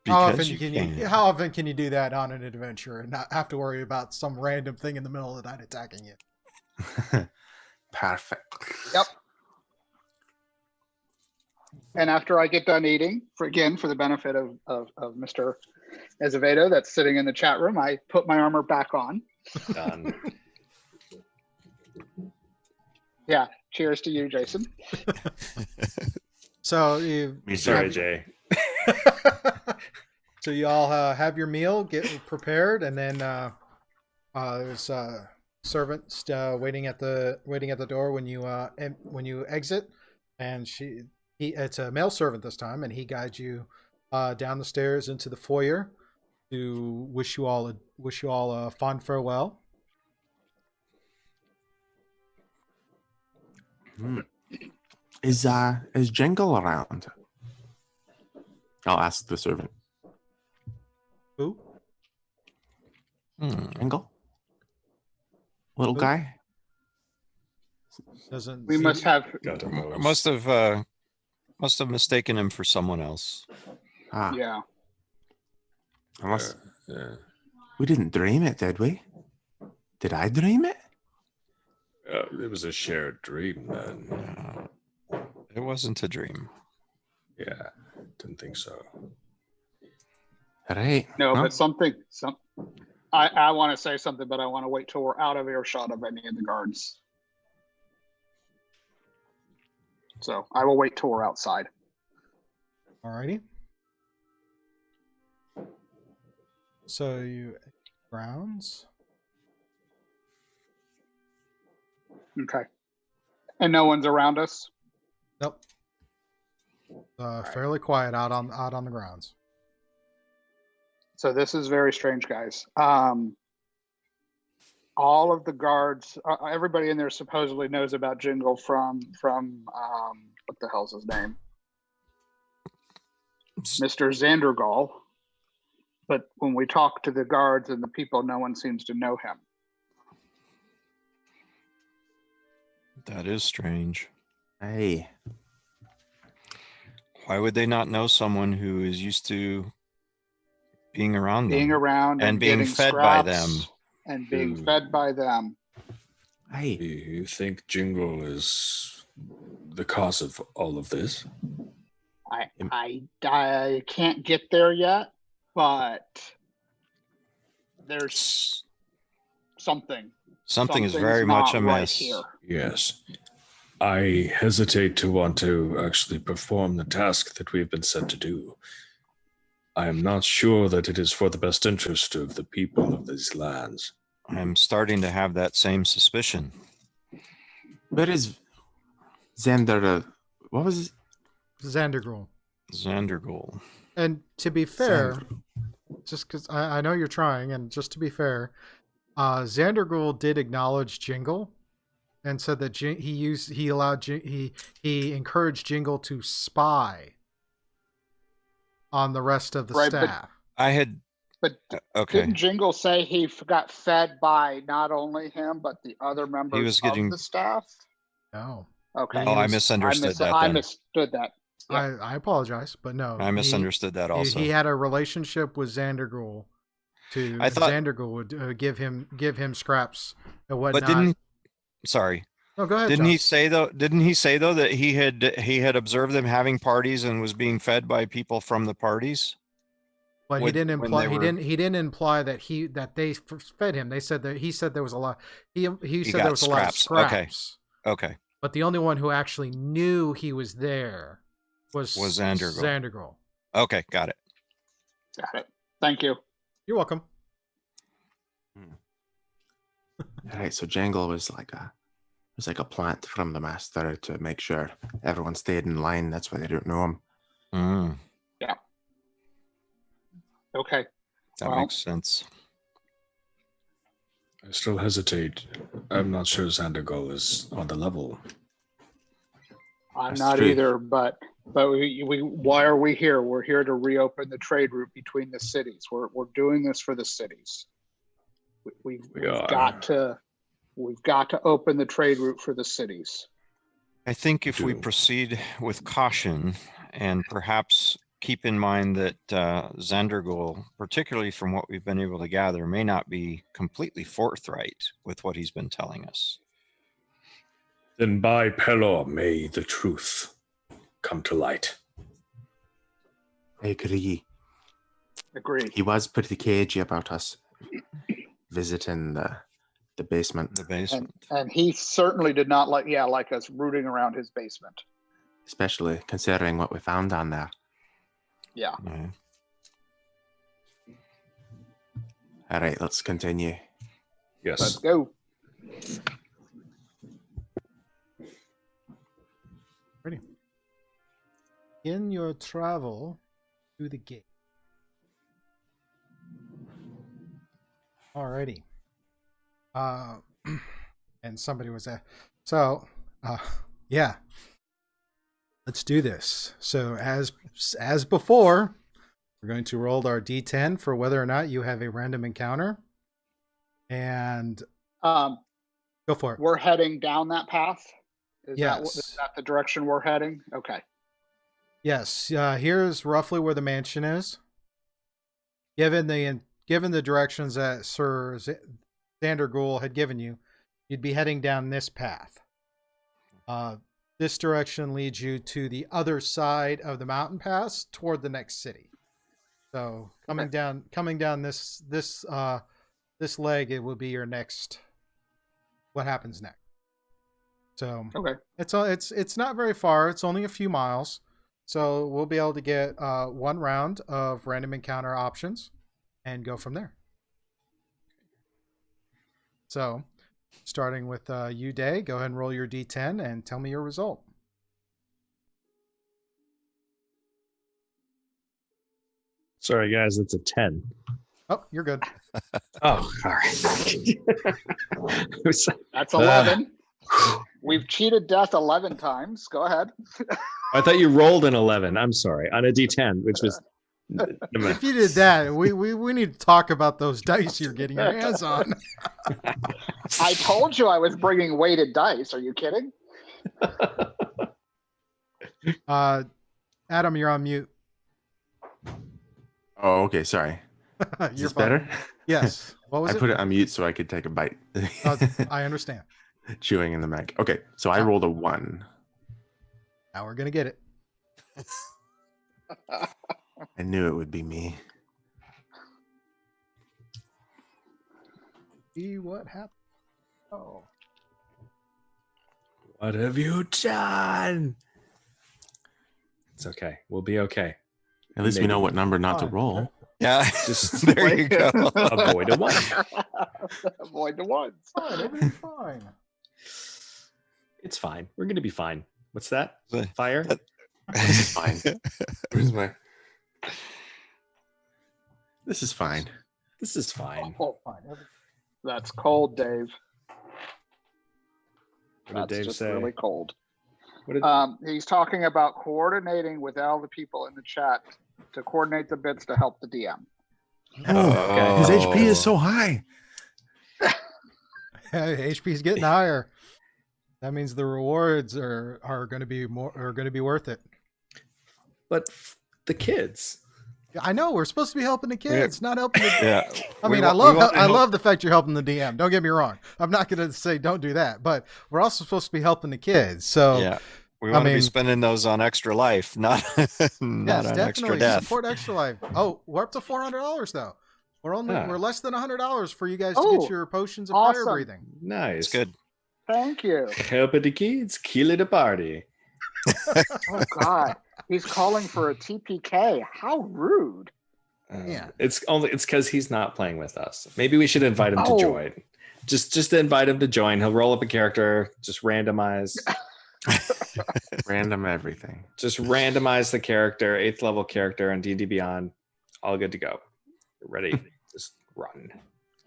Because How often can you do that on an adventure and not have to worry about some random thing in the middle of the night attacking you? Perfect. Yep. And after I get done eating, for the benefit of Mr. Azevedo that's sitting in the chat room, I put my armor back on. Done. Yeah. Cheers to you, Jason. So Sorry, Jay. So you all have your meal, get prepared, and then there's a servant waiting at the door when you exit, and it's a male servant this time, and he guides you down the stairs into the foyer to wish you all a fond farewell. Is Jengle around? I'll ask the servant. Who? Jengle? little Who? guy? Doesn't We seem- must have. God knows. Must have mistaken him for someone else. Ah, Yeah. unless Yeah. we didn't dream it, did we? Did I dream it? It was a shared dream, then. It wasn't a dream. Yeah, didn't think so. All right. No, well, but something. I want to say something, but I want to wait till we're out of earshot of any of the guards. So I will wait till we're outside. Alrighty. So you grounds. Okay. And no one's around us. Nope. Fairly quiet out on the grounds. So this is very strange, guys. All of the guards, everybody in there supposedly knows about Jingle from what the hell's his name? Mr. Zandergall. But when we talk to the guards and the people, no one seems to know him. That is strange. hey, Why would they not know someone who is used to being around Being them around and being getting fed by scraps them? and being Hmm. fed by them. hey. You think Jingle is the cause of all of this? I can't get there yet, but there's something. Something is Something's very much not right amiss. here. Yes. I hesitate to want to actually perform the task that we've been sent to do. I am not sure that it is for the best interest of the people of these lands. I'm starting to have that same suspicion. Where is Xander? What was his? Zandergul. Zandergul. And to be fair, Xander. just because I know you're trying, and just to be fair, Zandergul did acknowledge Jingle, and said that he encouraged Jingle to spy on the rest of the Right, but- staff. I had But okay. didn't Jingle say he got fed by not only him, but the other members was getting- of the staff? No, Okay. Oh, I misunderstood that. I Then. misunderstood that. Yeah. I apologize, but no, I misunderstood that also. He had a relationship with Zandergul. I thought- Zandergul would give him scraps and whatnot. But didn't sorry. No, go ahead. Didn't John. he say though? Didn't he say though that he had observed them having parties and was being fed by people from the parties? But he when- didn't when imply they he were- didn't imply that they fed him. They said there was a lot. He said got there was a lot of scraps. Okay. scraps. Okay. But the only one who actually knew he was there was Zandergul. Zandergul. Okay. Got it. Got it. Thank you. You're welcome. All right. So Jangle was like a plant from the master to make sure everyone stayed in line. That's why they don't know him. Mm, Okay. that Well- makes sense. I still hesitate. I'm not sure Zandergul is on the level. I'm That's not true. either, but we why are we here? We're here to reopen the trade route between the cities. We're doing this for the cities. We've are. got to open the trade route for the cities. I think if we do. proceed with caution and perhaps keep in mind that Zandergul, particularly from what we've been able to gather, may not be completely forthright with what he's been telling us. Then by Pelor may the truth come to light. I agree. Agreed. He was pretty cagey about us visiting the basement, The basement. And he certainly did not like us rooting around his basement. especially considering what we found down there. Yeah. Yeah. All right, let's continue. Yes. Let's go. Ready. In your travel to the gate. Alrighty. And somebody was there. So, yeah. Let's do this. So as before, we're going to roll our D10 for whether or not you have a random encounter. And Go for it. We're heading down that path. Is Yes. that the direction we're heading? Okay. Yes. Here's roughly where the mansion is. Given the directions that Sir Zandergul had given you, you'd be heading down this path. This direction leads you to the other side of the mountain pass toward the next city. So coming down this leg, it will be your next. What happens next? So Okay. It's not very far. It's only a few miles. So we'll be able to get one round of random encounter options and go from there. So starting with you, Day, go ahead and roll your D10 and tell me your result. Sorry, guys, it's a 10. Oh, you're good. Oh, all right. That's 11. We've cheated death 11 times. Go ahead. I thought you rolled an 11. I'm sorry, on a D10, which was. If you did that, we need to talk about those dice you're getting your hands on. I told you I was bringing weighted dice. Are you kidding? Adam, you're on mute. Oh, okay. Sorry. Is You're this better? Yes. What was I it? put it on mute so I could take a bite. I understand. Chewing in the mic. Okay, so I rolled a 1. Now we're gonna get it. I knew it would be me. See what happened. Oh. What have you done? It's okay. We'll be okay. At least we know what number not to Fine. roll. Yeah, Just there you go. avoid a 1. Avoid the ones. Fine, everything's fine. It's fine. We're gonna be fine. What's that? The- Fire? This is fine. Where's my? This is fine. This is fine. Oh, fine. That's cold, Dave. What did That's Dave just say? really cold. What did, He's talking about coordinating with all the people in the chat to coordinate the bits to help the DM. Oh, his HP is so high. HP's getting higher. That means the rewards are going to be worth it. but the kids. I know we're supposed to be helping the kids, not helping the. Yeah. I mean, I love the fact you're helping the DM. Don't get me wrong. I'm not going to say don't do that, but we're also supposed to be helping the kids. So Yeah. We want to mean- be spending those on extra life, not yes, on definitely extra death. support Extra Life. Oh, we're up to $400 though. We're less than $100 for you guys to Oh, get your potions of fire awesome. breathing. Nice. It's good. Thank you. Helping the kids, killing the party. Oh God, he's calling for a TPK. How rude. Yeah. It's because he's not playing with us. Maybe we should invite him to Oh. join. Just invite him to join. He'll roll up a character, just randomize. Random everything. Just randomize the character, 8th level character on D&D Beyond. All good to go. Ready. Just run.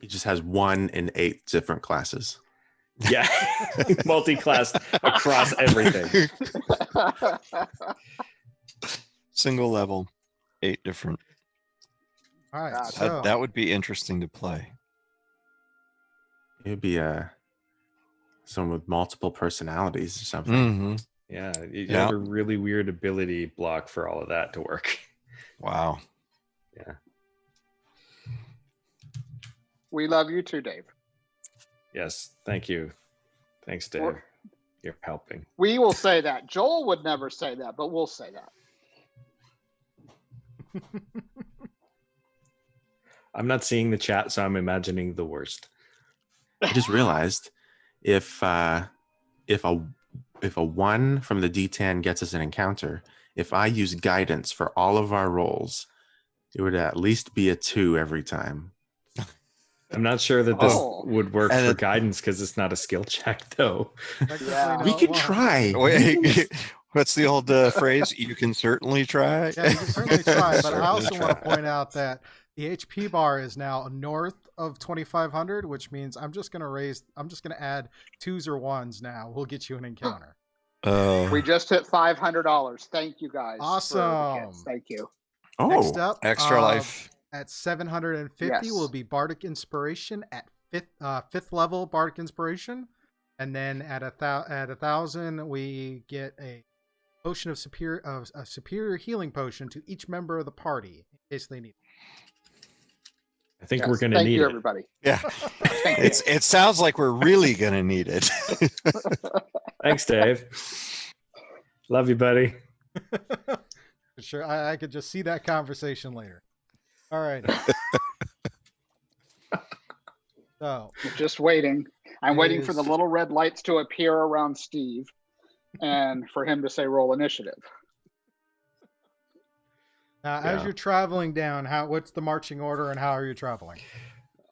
He just has 1 in 8 different classes. Yeah. Multi-class across everything. Single level, 8 different. All right. That's- So That would be interesting to play. It would be someone with multiple personalities or something. Mm-hmm. Yeah. You Yeah. have a really weird ability block for all of that to work. Wow. Yeah. We love you too, Dave. Yes. Thank you. Thanks, Dave. Or- You're helping. We will say that. Joel would never say that, but we'll say that. I'm not seeing the chat, so I'm imagining the worst. I just realized if a 1 from the D10 gets us an encounter, if I use guidance for all of our rolls, it would at least be a 2 every time. I'm not sure that this Oh. would work And for it- guidance because it's not a skill check, though. technically Yeah. no, We can well, try. Wait, what's the old phrase? You can certainly try. Yeah, you can certainly try, but I Certainly also want to try. point out that the HP bar is now north of 2,500, which means I'm just going to add 2s or 1s now. We'll get you an encounter. Oh, We just hit $500. Thank you guys. for the Awesome. kids. Thank you. Next Oh, up, extra life. at 750 Yes. will be Bardic Inspiration at fifth level Bardic Inspiration. And then at at 1,000, we get a potion of a superior healing potion to each member of the party in case they need it. I think Yes, we're going to thank need you, it. everybody. Yeah. It sounds like we're really going to need it. Thanks, Dave. Love you, buddy. Sure, I could just see that conversation later. All right. So, Just waiting. I'm waiting for the Is- little red lights to appear around Steve and for him to say roll initiative. now, as Yeah. you're traveling down, what's the marching order and how are you traveling?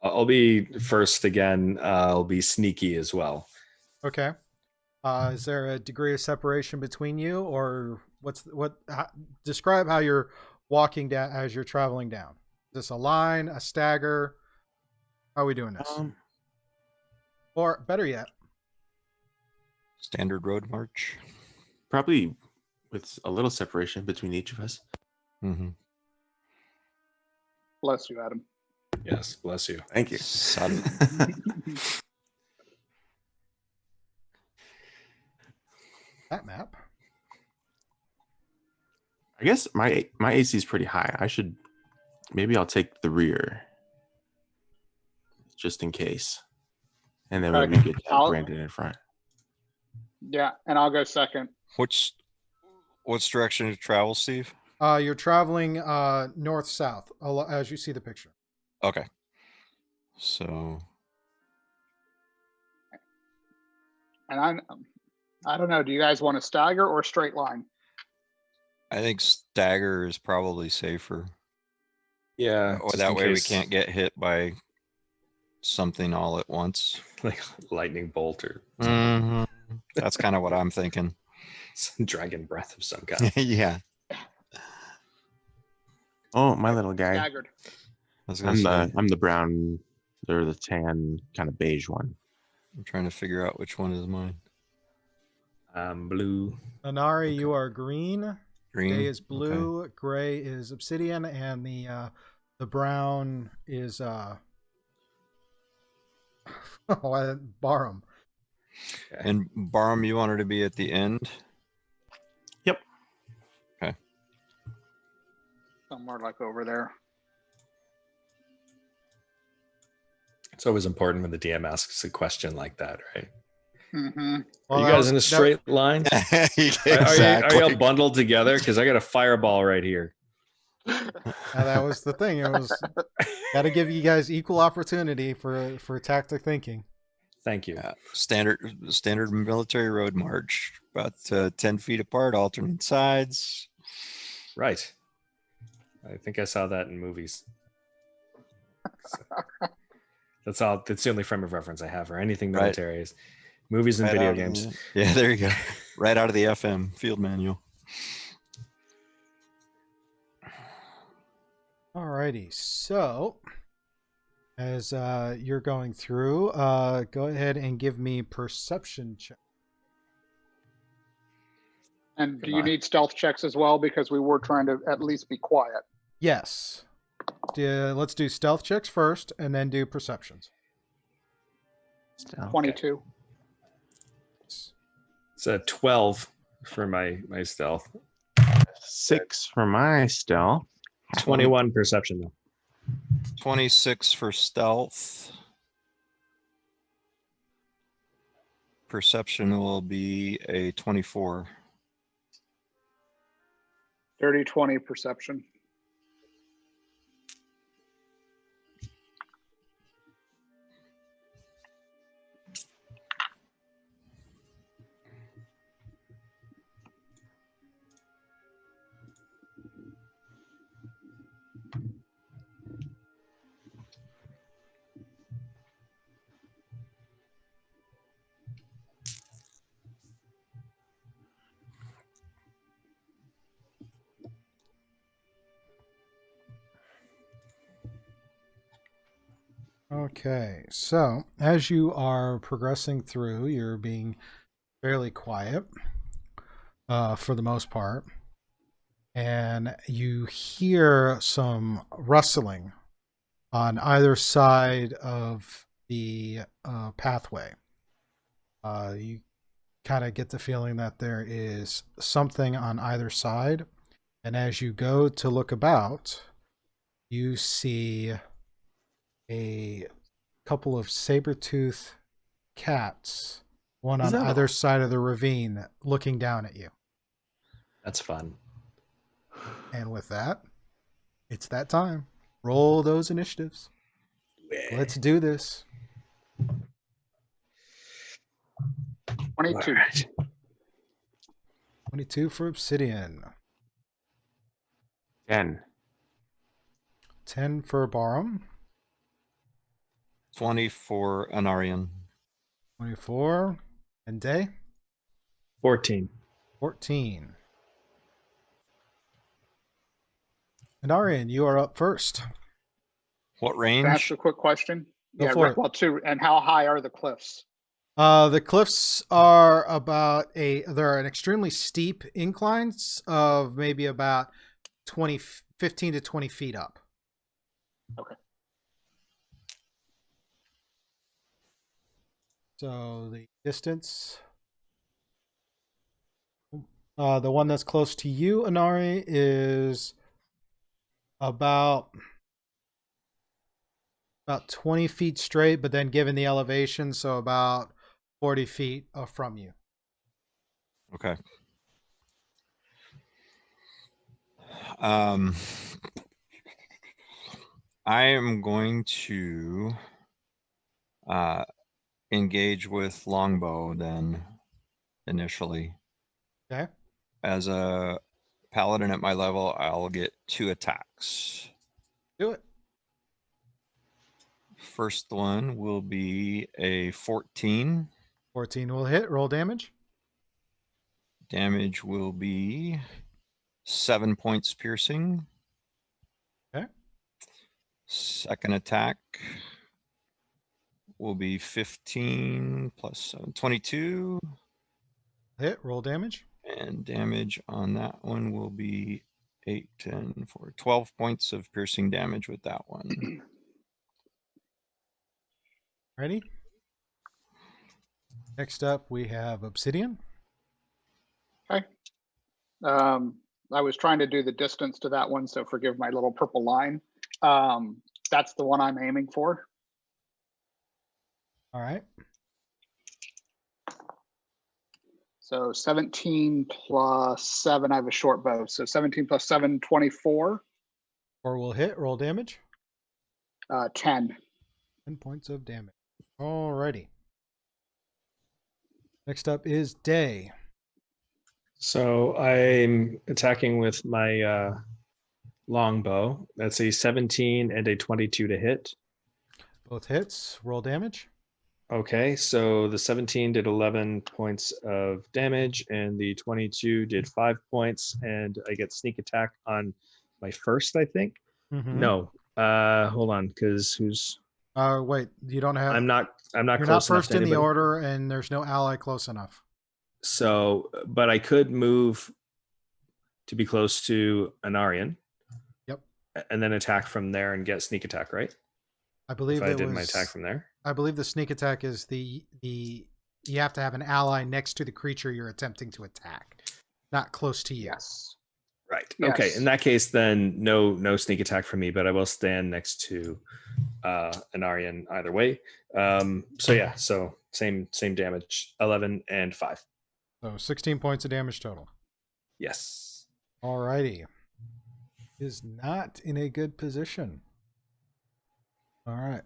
I'll be first again. I'll be sneaky as well. Okay. Is there a degree of separation between you, or describe how you're walking down as you're traveling down? Is this a line, a stagger? How are we doing this? Or better yet, Standard road march. Probably with a little separation between each of us. Mm-hmm. Bless you, Adam. Yes, bless you. Thank you. Son. that map. I guess my AC is pretty high. Maybe I'll take the rear, just in case, and then Okay. we get I'll- Brandon in front. Yeah, and I'll go second. What's direction to travel, Steve? You're traveling north-south as you see the picture. Okay. So And I don't know. Do you guys want a stagger or a straight line? I think stagger is probably safer. Yeah. Or just that in way we case, can't get hit by something all at once. like lightning bolt or Mhm. That's kind of what I'm thinking. some dragon breath of some kind. Yeah. Oh, my little guy. Staggered. I was gonna say, I'm the brown or the tan kind of beige one. I'm trying to figure out which one is mine. Blue. Anari, you are green. Green. Day is Okay. blue. Gray is obsidian, and the brown is Barum. And Barham, you want her to be at the end? Somewhere like over there. It's always important when the DM asks a question like that, right? Mm-hmm. Are you guys in a straight line? Are you all bundled together? Because I got a fireball right here. That was the thing. It was got to give you guys equal opportunity for tactic thinking. Thank you. Standard military road march, about 10 feet apart, alternate sides. Right. I think I saw that in movies. That's all. That's the only frame of reference I have for anything Right. military is movies and Right video out of games. Yeah, there you go. Right out of the FM field manual. Alrighty, so as you're going through, go ahead and give me perception check. And do you need stealth checks as well? Because we were trying to at least be quiet. Yes. Let's do stealth checks first, and then do perceptions. 22. It's a 12 for my stealth. 6 for my stealth. 21 perception though. 26 for stealth. Perception will be a 24. Dirty 20 perception. Okay, so as you are progressing through, you're being fairly quiet for the most part, and you hear some rustling on either side of the pathway. You kind of get the feeling that there is something on either side. And as you go to look about, you see a couple of saber-tooth cats, one Is on that either all? side of the ravine, looking down at you. That's fun. And with that, it's that time. Roll those initiatives. Let's do this. 22. All right. 22 for Obsidian. 10. 10 for Barum. 20 for Anarian. 24. And Day? 14. 14. And Arian, you are up first. What Can I ask range? a quick question? Go Yeah, for Rick, it. well, too. And how high are the cliffs? The cliffs are they're an extremely steep inclines of maybe about 15 to 20 feet up. Okay. So the distance, the one that's close to you, Anari, is about 20 feet straight, but then given the elevation, so about 40 feet from you. Okay. I am going to engage with longbow then initially. Okay. As a paladin at my level, I'll get 2 attacks. Do it. First one will be a 14. 14 will hit. Roll damage. Damage will be 7 points piercing. Okay. Second attack will be 15 plus 7, 22. Hit. Roll damage. And damage on that one will be 8, 10, 4, 12 points of piercing damage with that one. Ready? Next up, we have Obsidian. Okay. I was trying to do the distance to that one, so forgive my little purple line. That's the one I'm aiming for. All right. So 17 plus 7, I have a short bow. So 17 plus 7, 24. 4 will hit. Roll damage. 10. 10 points of damage. Alrighty. Next up is Day. So I'm attacking with my longbow. That's a 17 and a 22 to hit. Both hits. Roll damage. Okay, so the 17 did 11 points of damage, and the 22 did 5 points, and I get sneak attack on my first, I think. Mm-hmm. No, hold on, because Wait, you don't have. I'm not You're close not enough first to in the anybody. order, and there's no ally close enough. So, but I could move to be close to Anarian. Yep. And then attack from there and get sneak attack, right? I believe If I it did was my attack from there. I believe the sneak attack is the you have to have an ally next to the creature you're attempting to attack, not close to you. Yes. Right. Yes. Okay. In that case, then no sneak attack for me, but I will stand next to Anarian either way. So yeah, so same damage, 11 and 5. So 16 points of damage total. Yes. Alrighty. Is not in a good position. All right.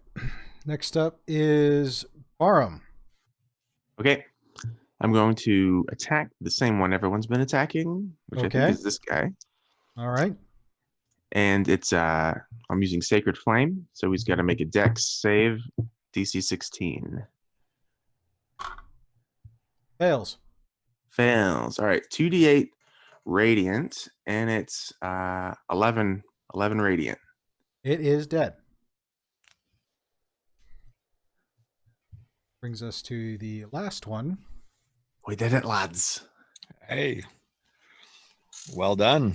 Next up is Barum. Okay. I'm going to attack the same one everyone's been attacking, which I Okay. think is this guy. All right. And it's I'm using Sacred Flame, so he's got to make a Dex save, DC 16. Fails. Fails. All right, 2d8 radiant, and it's 11 radiant. It is dead. Brings us to the last one. We did it, lads. Hey, well done.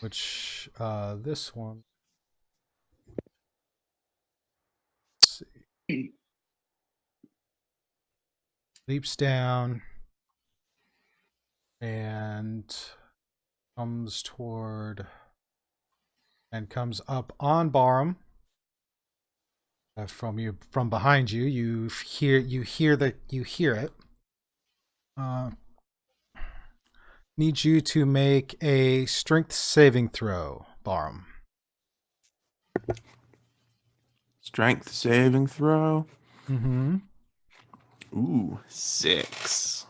Which this one. Let's see. leaps down and comes up on Barum. From behind you, you hear it. Need you to make a strength saving throw, Barum. Strength saving throw. Mm-hmm. Ooh, 6.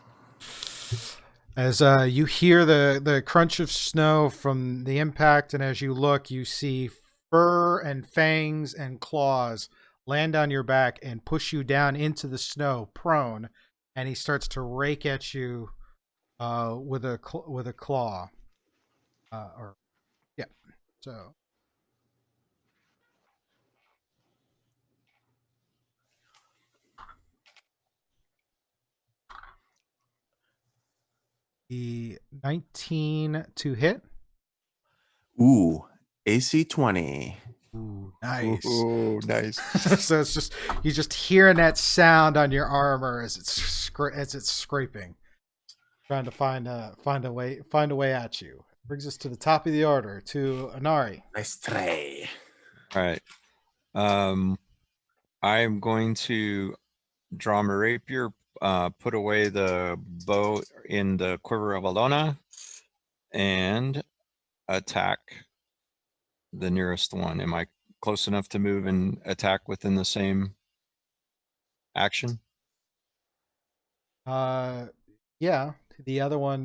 As you hear the crunch of snow from the impact, and as you look, you see fur and fangs and claws land on your back and push you down into the snow, prone. And he starts to rake at you with a claw. So the 19 to hit. Ooh, AC 20. Ooh, nice. Ooh, nice. So it's just you're just hearing that sound on your armor as it's scraping, trying to find a way at you. Brings us to the top of the order to Anari. Nice try. All right. I'm going to draw my rapier, put away the bow in the quiver of Alona, and attack the nearest one. Am I close enough to move and attack within the same action? Yeah. The other one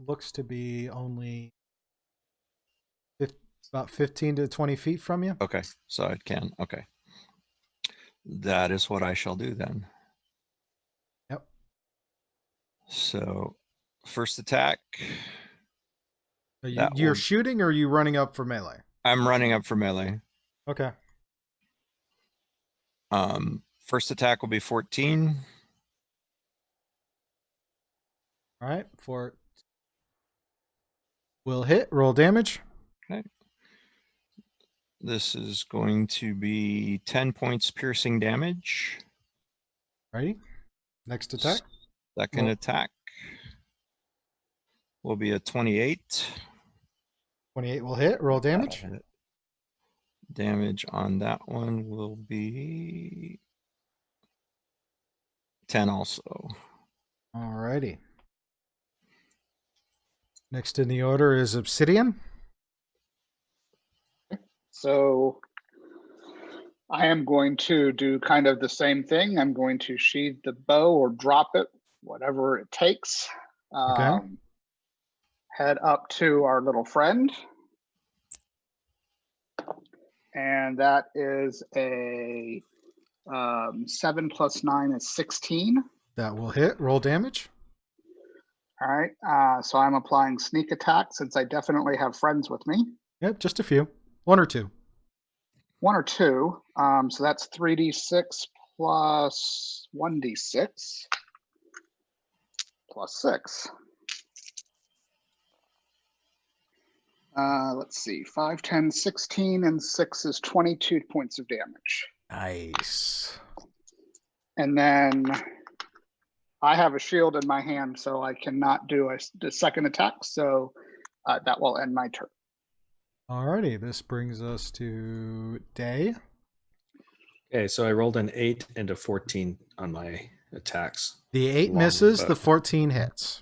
looks to be only about 15 to 20 feet from you. Okay, so it can. Okay. That is what I shall do then. Yep. So, first attack. You're shooting, or are you running up for melee? I'm running up for melee. Okay. First attack will be 14. All right. Will hit. Roll damage. Okay. This is going to be 10 points piercing damage. Ready? Next attack. Second attack will be a 28. 28 will hit. Roll damage. Damage on that one will be 10 also. Alrighty. Next in the order is Obsidian. So I am going to do kind of the same thing. I'm going to sheathe the bow or drop it, whatever it takes. Okay. Head up to our little friend. And that is a 7 plus 9 is 16. That will hit. Roll damage. All right. So I'm applying sneak attack since I definitely have friends with me. Yep, just a few. 1 or 2. 1 or 2. So that's 3d6 plus 1d6 plus 6. Let's see. 5, 10, 16, and 6 is 22 points of damage. Nice. And then I have a shield in my hand, so I cannot do the second attack. So that will end my turn. Alrighty, this brings us to Day. Okay, so I rolled an 8 and a 14 on my attacks. The 8 Long misses, bow. the 14 hits.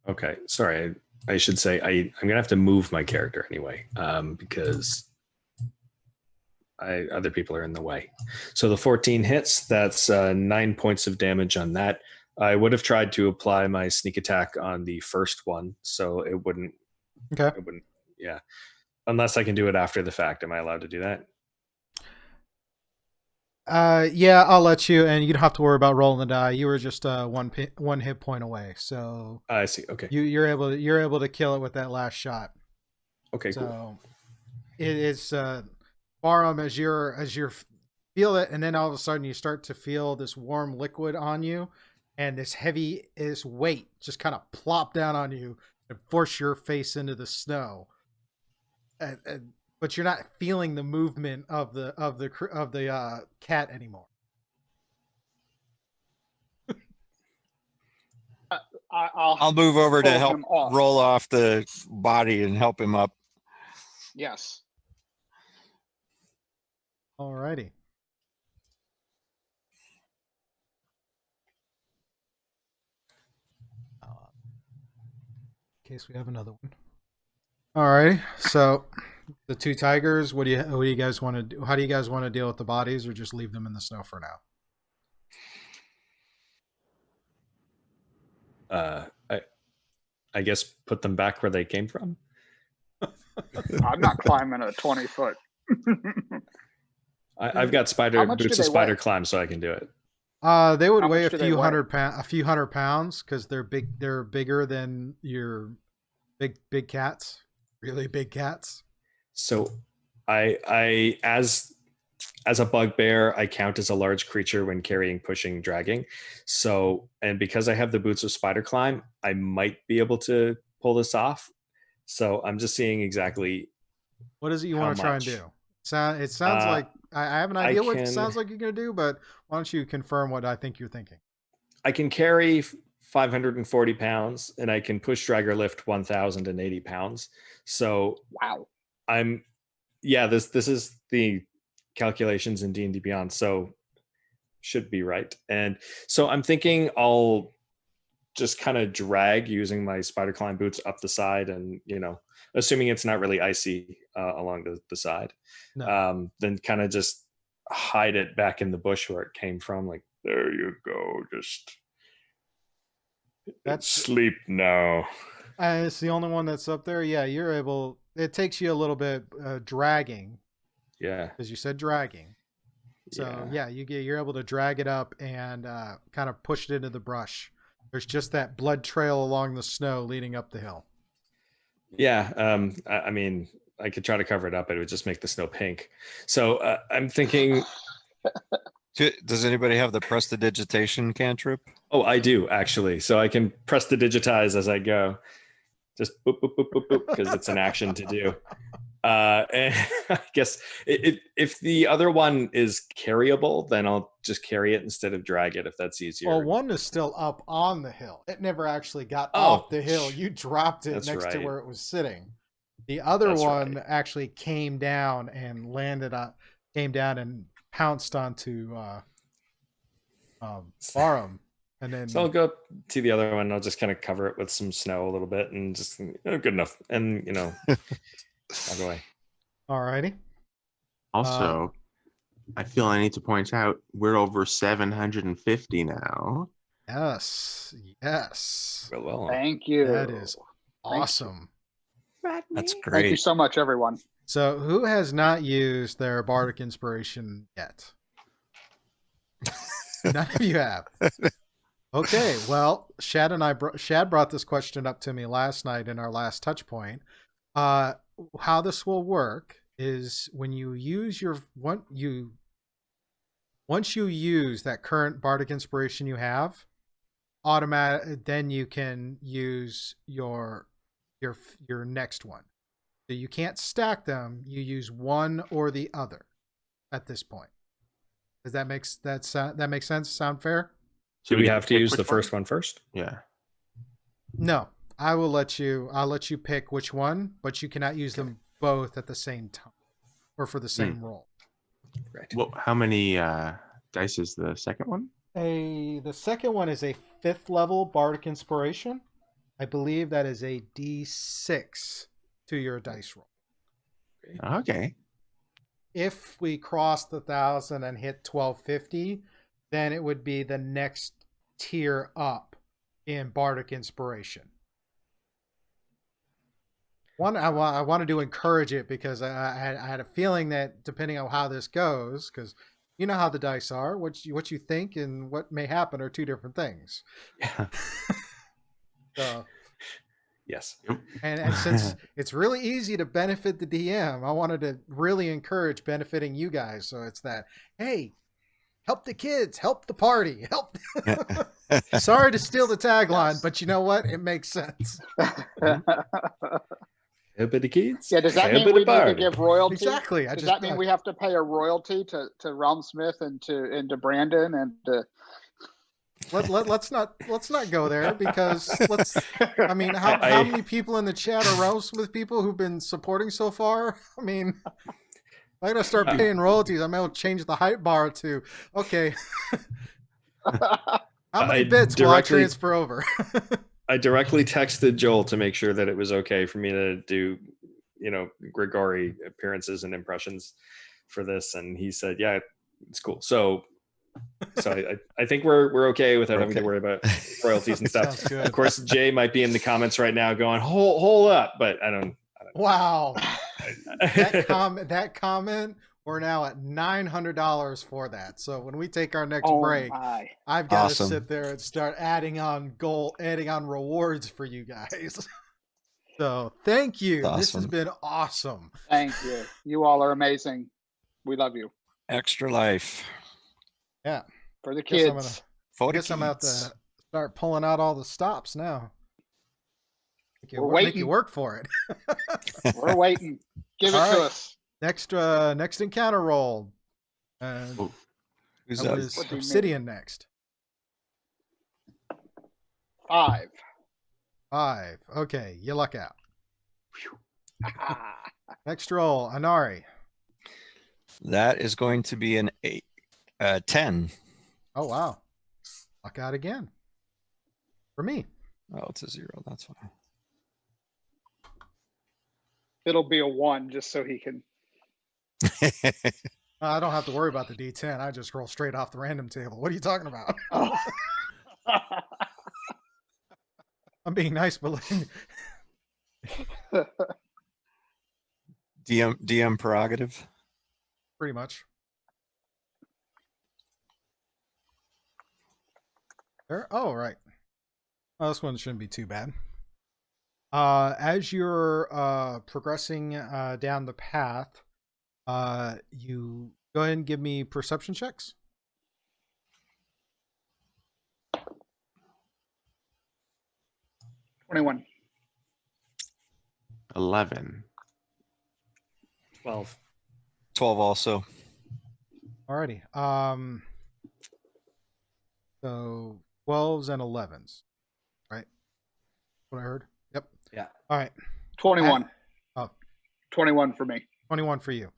Okay, sorry. I should say I'm gonna have to move my character anyway, because other people are in the way. So the 14 hits. That's 9 points of damage on that. I would have tried to apply my sneak attack on the first one, so it wouldn't. Okay. It wouldn't. Yeah, unless I can do it after the fact. Am I allowed to do that? Yeah, I'll let you, and you don't have to worry about rolling the die. You were just one hit point away, so I see. Okay. you're able to kill it with that last shot. Okay. So Cool. it is Barum as you feel it, and then all of a sudden you start to feel this warm liquid on you, and this weight just kind of plop down on you and force your face into the snow. But you're not feeling the movement of the cat anymore. I'll move over to pull help him off. roll off the body and help him up. Yes. Alrighty. In case we have another one. Alrighty. So the two tigers. What do you guys want to do? How do you guys want to deal with the bodies, or just leave them in the snow for now? I guess put them back where they came from. I'm not climbing a 20-foot. I've got How much boots do of they spider weigh? climb, so I can do it. They would How weigh much do they weigh? a few hundred pounds because they're big. They're bigger than your big cats. Really big cats. So I as a bugbear, I count as a large creature when carrying, pushing, dragging. So, and because I have the boots of spider climb, I might be able to pull this off. So I'm just seeing exactly What is it you how want to try and much. do? It sounds like I have an idea what it can- sounds like you're going to do, but why don't you confirm what I think you're thinking? I can carry 540 pounds and I can push, drag, or lift 1,080 pounds. So Wow. this is the calculations in D&D Beyond, so should be right. And so I'm thinking I'll just kind of drag using my spider climb boots up the side, and assuming it's not really icy along the side, No. then kind of just hide it back in the bush where it came from. Like, there you go, just That's sleep now. it's the only one that's up there. Yeah, you're able. It takes you a little bit dragging, Yeah. because you said dragging. So yeah, you're able to drag it up and kind of push it into the brush. There's just that blood trail along the snow leading up the hill. Yeah. I mean, I could try to cover it up, but it would just make the snow pink. So I'm thinking, Does anybody have the prestidigitation cantrip? oh, I do actually. So I can press the digitize as I go. Just boop, boop, boop, boop, boop, because it's an action to do. And I guess if the other one is carryable, then I'll just carry it instead of drag it, if that's easier. Well, one is still up on the hill. It never actually got Oh, off the hill. You dropped it that's next to right. where it was sitting. The other That's one right. actually came down and pounced onto Farum. And then So I'll go up to the other one. I'll just kind of cover it with some snow a little bit, and just good enough. And I'll go away. alrighty. Also, I feel I need to point out we're over 750 now. Yes. Well. Thank you. That is Thank you. awesome. That's Thank you great. so much, everyone. So who has not used their bardic inspiration yet? None of you have. Okay, well, Shad brought this question up to me last night in our last touch point. How this will work is when you use once you use that current bardic inspiration you have, then you can use your next one. So you can't stack them. You use one or the other at this point. Does that make sense? Sound fair? Do we have to pick use which the first one first? Yeah. No, I'll let you pick which one, but you cannot use them both at the same time or for the same roll. Right. Well, how many dice is the second one? The second one is a 5th level bardic inspiration. I believe that is a D6 to your dice roll. Okay. If we cross the 1,000 and hit 1250, then it would be the next tier up in bardic inspiration. I wanted to encourage it because I had a feeling that depending on how this goes, because you know how the dice are, what you think and what may happen are two different things. Yeah. So, Yes. and since it's really easy to benefit the DM, I wanted to really encourage benefiting you guys. So it's that, hey, help the kids, help the party, help. Sorry to steal the tagline, but you know what? It makes sense. Help the kids. Yeah, does that mean help we the need to party. give royalty? Exactly. Does that mean we have to pay a royalty to Realm Smith and to Brandon and to let's not go there because I mean, how many people in the chat are roasting with people who've been supporting so far? I mean, if I gotta start paying royalties, I'm able to change the height bar to okay. How many bits will I transfer over? I directly texted Joel to make sure that it was okay for me to do, Grigori appearances and impressions for this, and he said, "Yeah, it's cool." So I think we're okay without having to worry about royalties and stuff. Of course, Jay might be in the comments right now going, "Hold up," but I don't. Wow, that comment. We're now at $900 for that. So when we take our next break, I've got to sit there and start adding on rewards for you guys. So thank you. Awesome. This has been awesome. Thank you. You all are amazing. We love you. Extra life. Yeah. For the kids. I guess I'm about to start pulling out all the stops now. We're waiting. Make you work for it. We're waiting. Give it to us. Next encounter roll. Who's that? Was Obsidian next. 5. Okay, you luck out. Next roll, Anari. That is going to be an 10. Oh wow. Luck out again. For me. Oh, it's a 0. That's fine. It'll be a 1 just so he can. I don't have to worry about the D10. I just roll straight off the random table. What are you talking about? I'm being nice, but DM prerogative. Pretty much. There. Oh, right. Oh, this one shouldn't be too bad. As you're progressing down the path, you go ahead and give me perception checks. 21. 11. 12. 12 also. Alrighty. So 12s and 11s, right? What I heard. Yep. Yeah. All right. 21. 21 for me. 21 for you.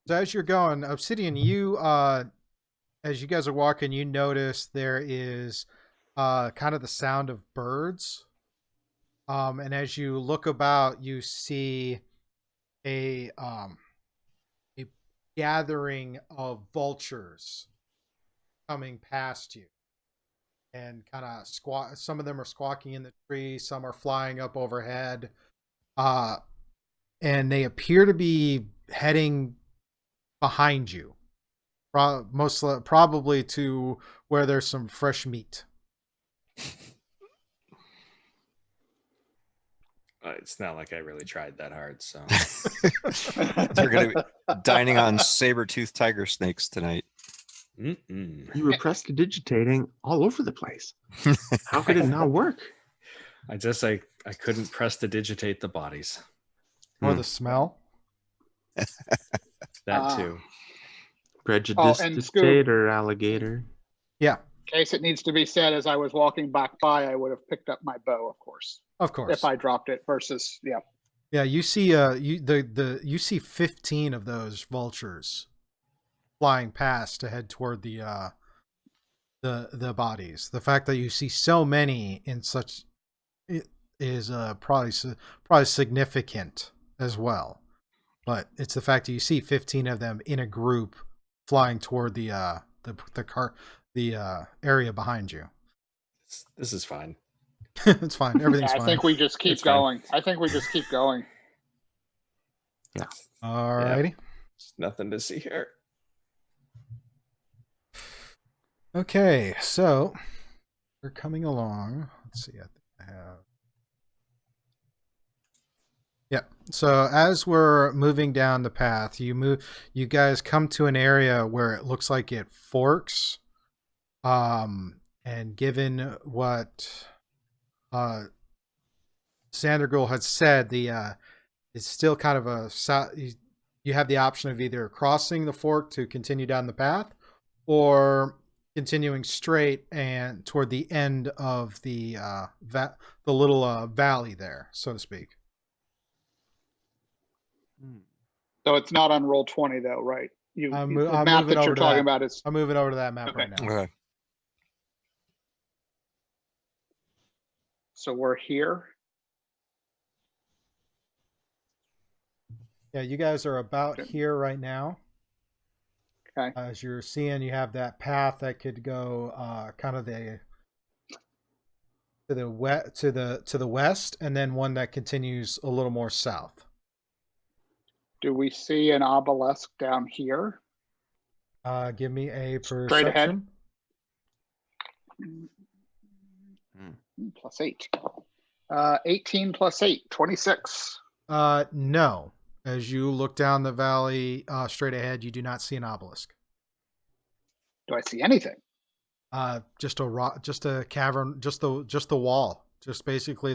So as you're going, Obsidian, you as you guys are walking, you notice there is kind of the sound of birds. And as you look about, you see a gathering of vultures coming past you, and kind of squawk. Some of them are squawking in the tree, some are flying up overhead, and they appear to be heading behind you, probably to where there's some fresh meat. It's not like I really tried that hard, so. We're going to be dining on saber-toothed tiger snakes tonight. Mm-mm. You were prestidigitating all over the place. How could it not work? I couldn't prestidigitate the bodies. Or the smell. That too. Prejudicitate or alligator. Yeah. In case it needs to be said, as I was walking back by, I would have picked up my bow, of course. Of course. If I dropped it versus, yeah. Yeah, you see you see 15 of those vultures flying past to head toward the bodies. The fact that you see so many in such is probably significant as well. But it's the fact that you see 15 of them in a group flying toward the area behind you. This is fine. It's fine. Everything's fine. I think we just keep going. I think we just keep going. Yeah. All righty. Yeah. Nothing to see here. Okay, so we're coming along. Let's see. I think I have. Yep. So as we're moving down the path, you guys come to an area where it looks like it forks. And given what Sandergirl had said, it's still kind of you have the option of either crossing the fork to continue down the path, or continuing straight and toward the end of the little valley there, so to speak. So it's not on roll 20 though, right? The I'm map moving that you're over to talking that. about is I'm moving over to that map Okay. right now. Okay. so we're here. Yeah, you guys are about Okay. here right now. Okay. As you're seeing, you have that path that could go kind of to the west, and then one that continues a little more south. Do we see an obelisk down here? Give me a Straight ahead. perception. +8. 18 + 8, 26. No. As you look down the valley straight ahead, you do not see an obelisk. Do I see anything? Just a rock, just a cavern, just the wall, just basically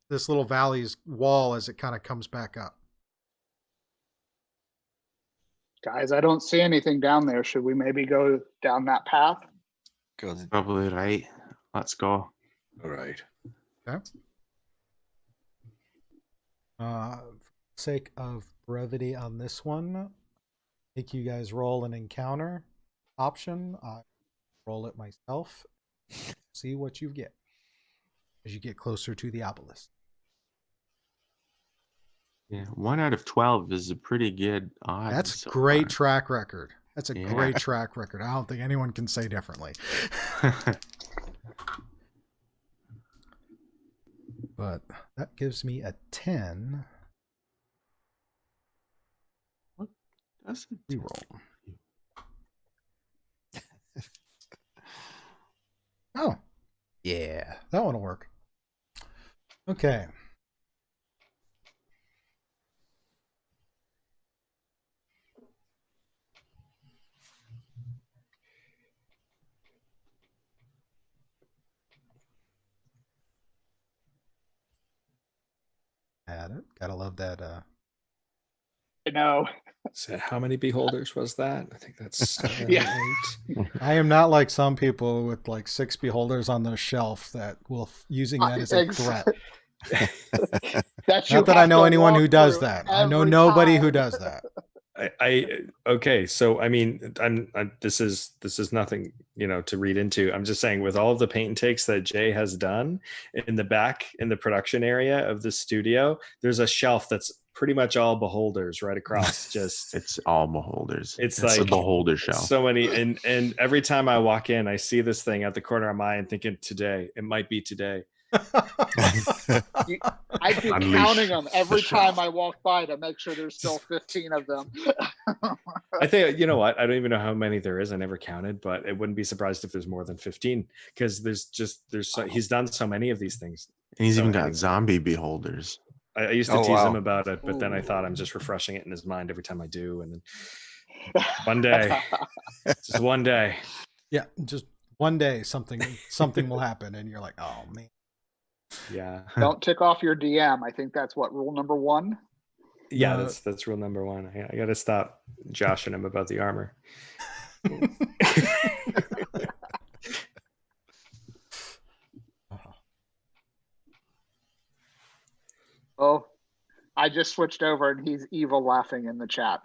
this little valley's wall as it kind of comes back up. Guys, I don't see anything down there. Should we maybe go down that path? Good. Probably right. Let's go. All right. Okay. For sake of brevity on this one, make you guys roll an encounter option. I roll it myself. See what you get as you get closer to the obelisk. Yeah, 1 out of 12 is a pretty good odds. That's so great far. track record. That's a Yeah. great track record. I don't think anyone can say differently. But that gives me a 10 That's a reroll. Oh, yeah, that one will work. Okay. Add it. Gotta love that. No. So how many beholders was that? I think that's 7, Yeah. 8. I am not like some people with like 6 beholders on their shelf that will using that as a threat. That you Not that I have know to anyone walk who does through that. I know every nobody who time. does that. Okay, so I mean, I'm this is nothing, to read into. I'm just saying, with all of the paint and takes that Jay has done in the back in the production area of the studio, there's a shelf that's pretty much all beholders right across. Just It's all beholders. It's a like beholder show. so many, and every time I walk in, I see this thing at the corner of my eye and thinking, today, it might be today. I'd be Unleash counting them every the time shelf. I walk by to make sure there's still 15 of them. I think, you know what? I don't even know how many there is. I never counted, but it wouldn't be surprised if there's more than 15 because he's done so many of these things. And he's So even got anyway. zombie beholders. I used to Oh, tease wow. him about it, but then I thought I'm just refreshing it in his mind every time I do. And then one day, just one day. Yeah, just one day something will happen and you're like, oh man. Yeah. Don't tick off your DM. I think that's what rule number 1. Yeah, No. that's rule number 1. I got to stop joshing him about the armor. Oh, I just switched over and he's evil laughing in the chat.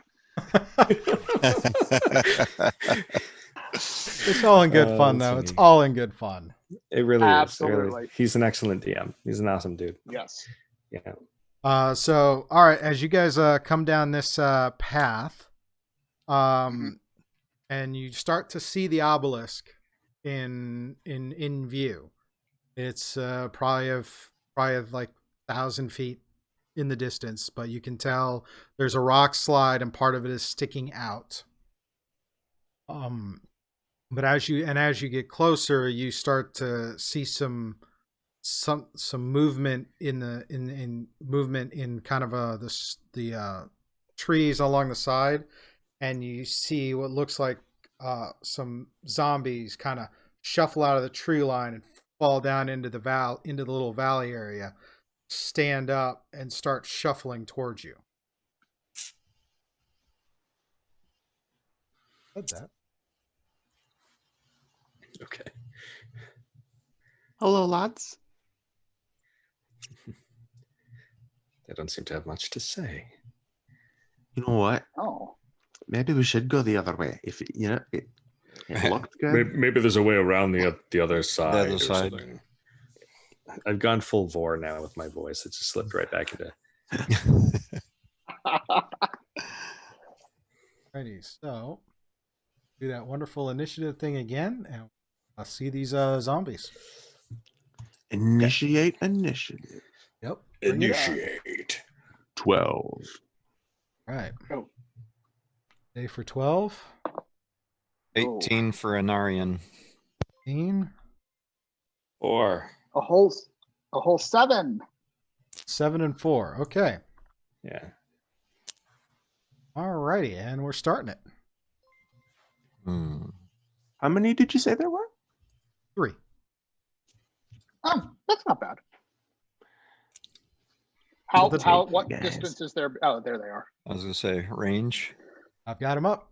It's all in good fun that's though. funny. It's all in good fun. It really is. Absolutely. He's an excellent DM. He's an awesome dude. Yes. Yeah. So all right, as you guys come down this path, and you start to see the obelisk in view. It's probably of like 1,000 feet in the distance, but you can tell there's a rock slide and part of it is sticking out. But as you get closer, you start to see some movement in movement in kind of the trees along the side, and you see what looks like some zombies kind of shuffle out of the tree line and fall down into the little valley area, stand up and start shuffling towards you. Said that. Okay. Hello, lads. They don't seem to have much to say. You know what? Oh, Maybe we should go the other way. If it looked good. Maybe there's a way around the other side other or side. something. I've gone full vor now with my voice. It just slipped right back into. Righty, so do that wonderful initiative thing again, and I'll see these zombies. Initiate initiative. Yep. Bring it on. Initiate. 12. All right. oh, Day for 12. 18 for Anarian. 18. Or a whole 7. 7 and 4. Okay. yeah. All righty, and we're starting it. How many did you say there were? 3. Oh, that's not bad. So What guys. distance is there? Oh, there they are. I was gonna say range. I've got him up.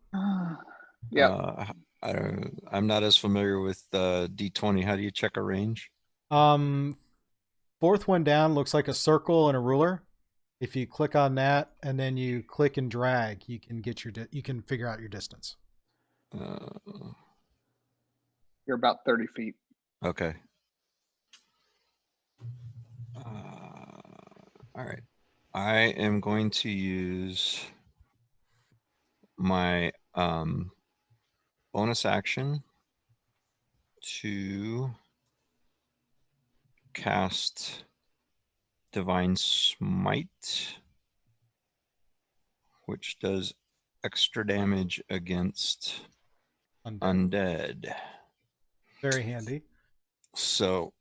Yeah. I'm not as familiar with D20. How do you check a range? Fourth one down looks like a circle and a ruler. If you click on that and then you click and drag, you can get you can figure out your distance. You're about 30 feet. Okay. All right. I am going to use my bonus action to cast Divine Smite, which does extra damage against undead. Very handy. So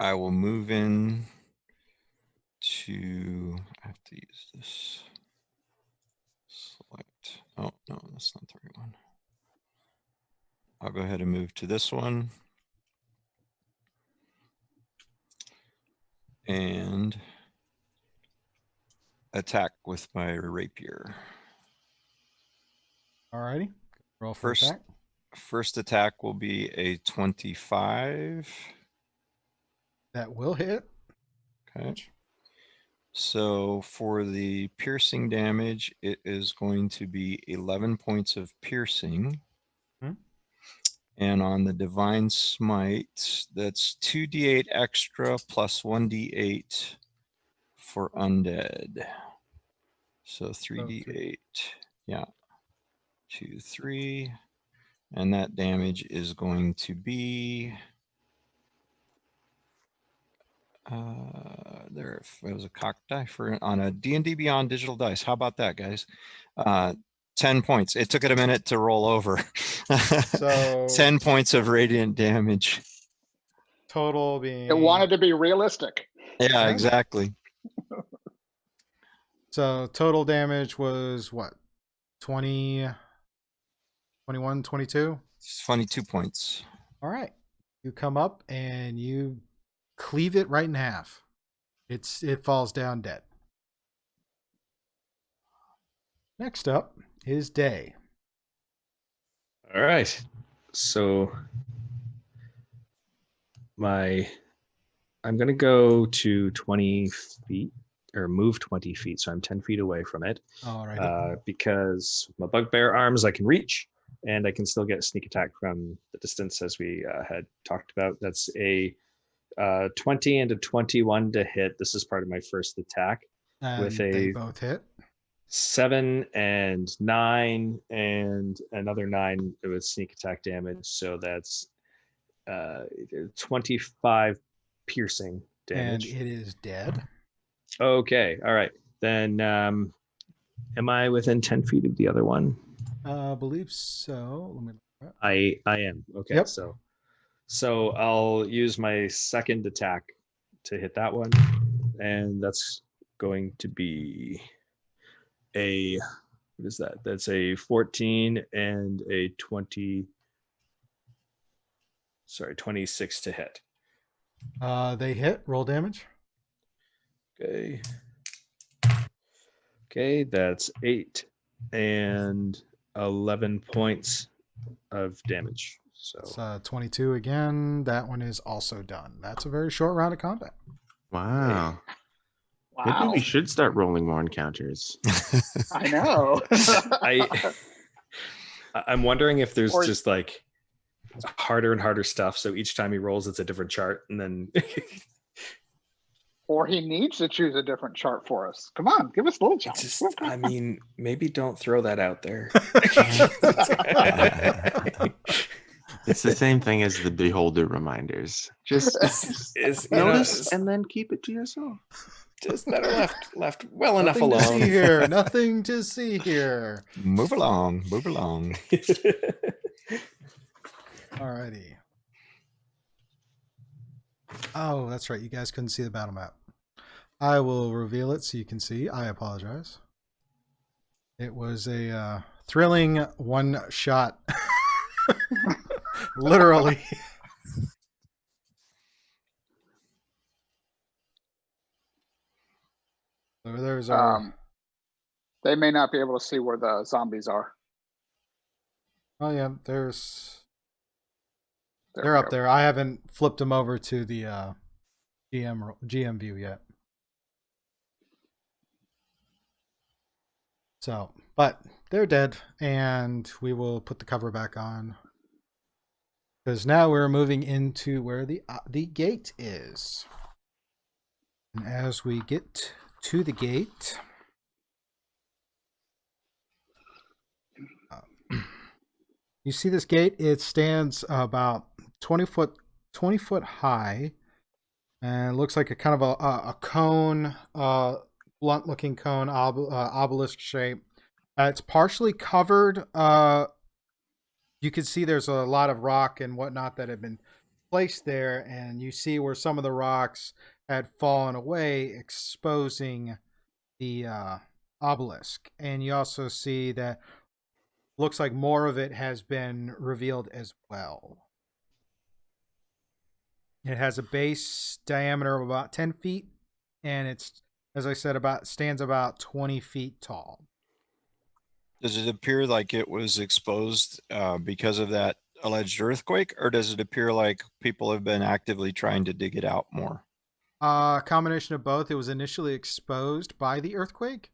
I will move in to, I have to use this. Select, oh no, that's not the right one. I'll go ahead and move to this one. And attack with my rapier. All righty. Roll for attack. First attack will be a 25. That will hit. Okay. So for the piercing damage, it is going to be 11 points of piercing. And on the Divine Smite, that's 2d8 extra plus 1d8 for undead. So 3d8. Yeah. 2, 3. And that damage is going to be there. It was a cock die for on a D&D Beyond digital dice. How about that, guys? 10 points. It took it a minute to roll over. So 10 points of radiant damage. Total being. It wanted to be realistic. Yeah, exactly. So total damage was what? 20, 21, 22? 22 points. All right. You come up and you cleave it right in half. It falls down dead. Next up is Day. All right. So I'm going to go to 20 feet or move 20 feet. So I'm 10 feet away from it. All right. Because my bugbear arms I can reach and I can still get a sneak attack from the distance as we had talked about. That's a 20 and a 21 to hit. This is part of my first attack. And with they both hit. 7 and 9 and another 9 with sneak attack damage. So that's 25 piercing damage. And it is dead. Okay. All right. Then am I within 10 feet of the other one? I believe so. Let me look I am. Okay. Yep. So I'll use my second attack to hit that one. And that's going to be what is that? That's a 14 and a 26 to hit. They hit. Roll damage. Okay, that's 8 and 11 points of damage. So It's 22 again. That one is also done. That's a very short round of combat. Wow. Maybe Wow. we should start rolling more encounters. I know. I'm wondering if there's Or- just like harder and harder stuff. So each time he rolls, it's a different chart, and then Or he needs to choose a different chart for us. Come on, give us a little challenge. just, I mean, maybe don't throw that out there. It's the same thing as the beholder reminders. Just Is, you know, notice and then keep it to yourself. just better left well enough Nothing to see alone. here. Nothing to see here. Move along, move along. Alrighty. Oh, that's right. You guys couldn't see the battle map. I will reveal it so you can see. I apologize. It was a thrilling one shot. Literally. So there's our. They may not be able to see where the zombies are. Oh yeah, There they're we up go. there. I haven't flipped them over to the GM view yet. So, but they're dead, and we will put the cover back on because now we're moving into where the gate is. And as we get to the gate, you see this gate. It stands about 20 foot high, and looks like a kind of a cone, blunt looking cone, obelisk shape. It's partially covered. You can see there's a lot of rock and whatnot that have been placed there, and you see where some of the rocks had fallen away, exposing the obelisk. And you also see that looks like more of it has been revealed as well. It has a base diameter of about 10 feet, and it's, as I said, stands about 20 feet tall. Does it appear like it was exposed because of that alleged earthquake, or does it appear like people have been actively trying to dig it out more? A combination of both. It was initially exposed by the earthquake,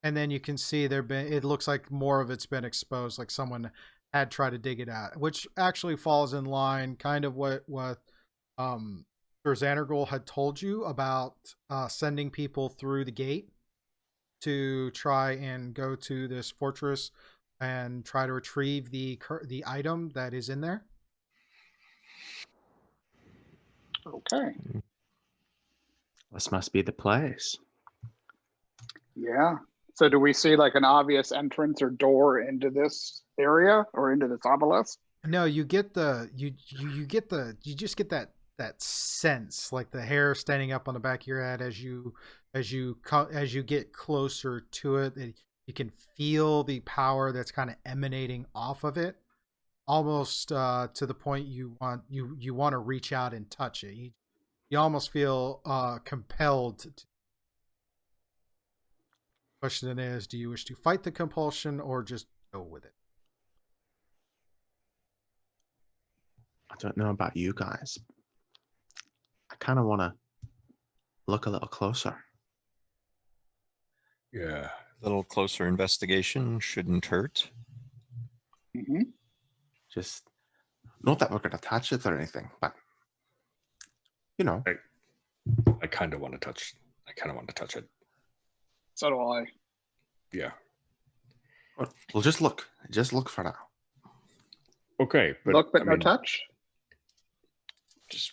and then you can see it looks like more of it's been exposed, like someone had tried to dig it out, which actually falls in line kind of what Sir Xanargol had told you about sending people through the gate to try and go to this fortress and try to retrieve the item that is in there. Okay. This must be the place. Yeah. So do we see like an obvious entrance or door into this area or into this obelisk? No, you get you just get that sense, like the hair standing up on the back of your head as you get closer to it. You can feel the power that's kind of emanating off of it, almost to the point you want to reach out and touch it. You almost feel compelled to. Question is, do you wish to fight the compulsion or just go with it? I don't know about you guys. I kind of want to look a little closer. Yeah. A little closer investigation shouldn't hurt. Mm-hmm. Just not that we're going to touch it or anything, but you know. I kind of want to touch it. So do I. Yeah. Well, just look for now. Okay, but Look, but I no mean, touch. just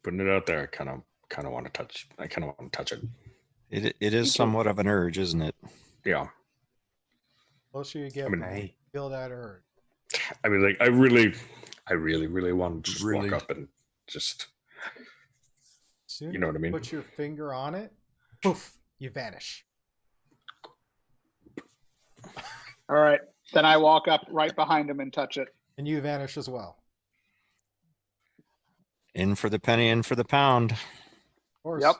putting it out there. I kind of want to touch. I kind of want to touch it. It is somewhat of an urge, isn't it? Yeah. Closer you get, Hey, feel that urge. I mean, like I really want to just walk up and just. Soon You know what I mean? Put your finger on it, poof, you vanish. All right. Then I walk up right behind him and touch it. And you vanish as well. In for the penny, in for the pound. Of course. Yep.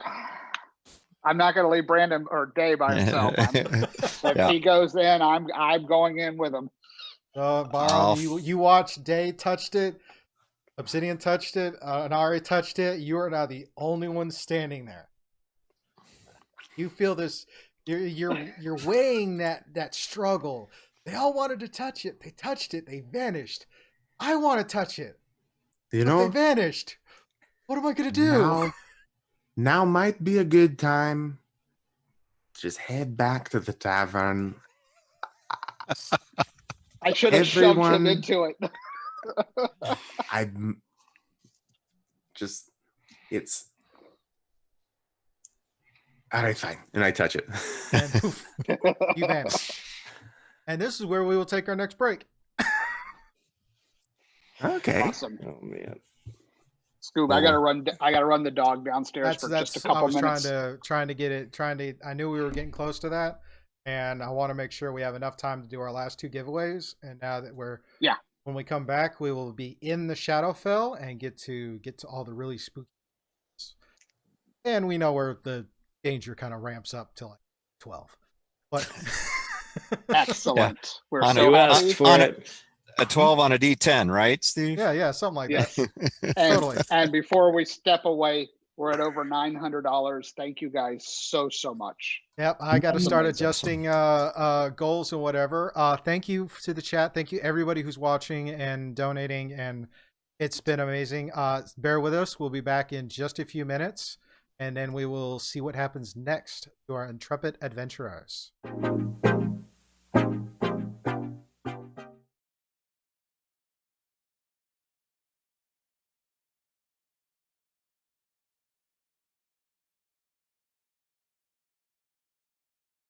I'm not going to leave Brandon or Day by himself. If Yeah. he goes in, I'm going in with him. Byron, you watched. Day touched it. Obsidian touched it. Anari touched it. You are now the only one standing there. You feel this. You're weighing that struggle. They all wanted to touch it. They touched it. They vanished. I want to touch it. You But know, they vanished. What am I gonna do? Now might be a good time. Just head back to the tavern. I should have shoved him into it. It's all right, fine. And I touch it. And poof, you vanish. And this is where we will take our next break. Okay. Awesome. Oh man. Scoob, I gotta run the dog downstairs for just a couple minutes. trying to get it. I knew we were getting close to that, and I want to make sure we have enough time to do our last 2 giveaways. And now that when we come back, we will be in the Shadowfell and get to all the really spooky. And we know where the danger kind of ramps up to like 12. But Excellent. Yeah. We're On so a- happy. on a 12 on a D10, right, Steve? yeah, something like Yes. that. And, Totally. and before we step away, we're at over $900. Thank you guys so much. Yep, I got to start Amazing. adjusting goals and whatever. Thank you to the chat. Thank you everybody who's watching and donating, and it's been amazing. Bear with us. We'll be back in just a few minutes, and then we will see what happens next to our intrepid adventurers.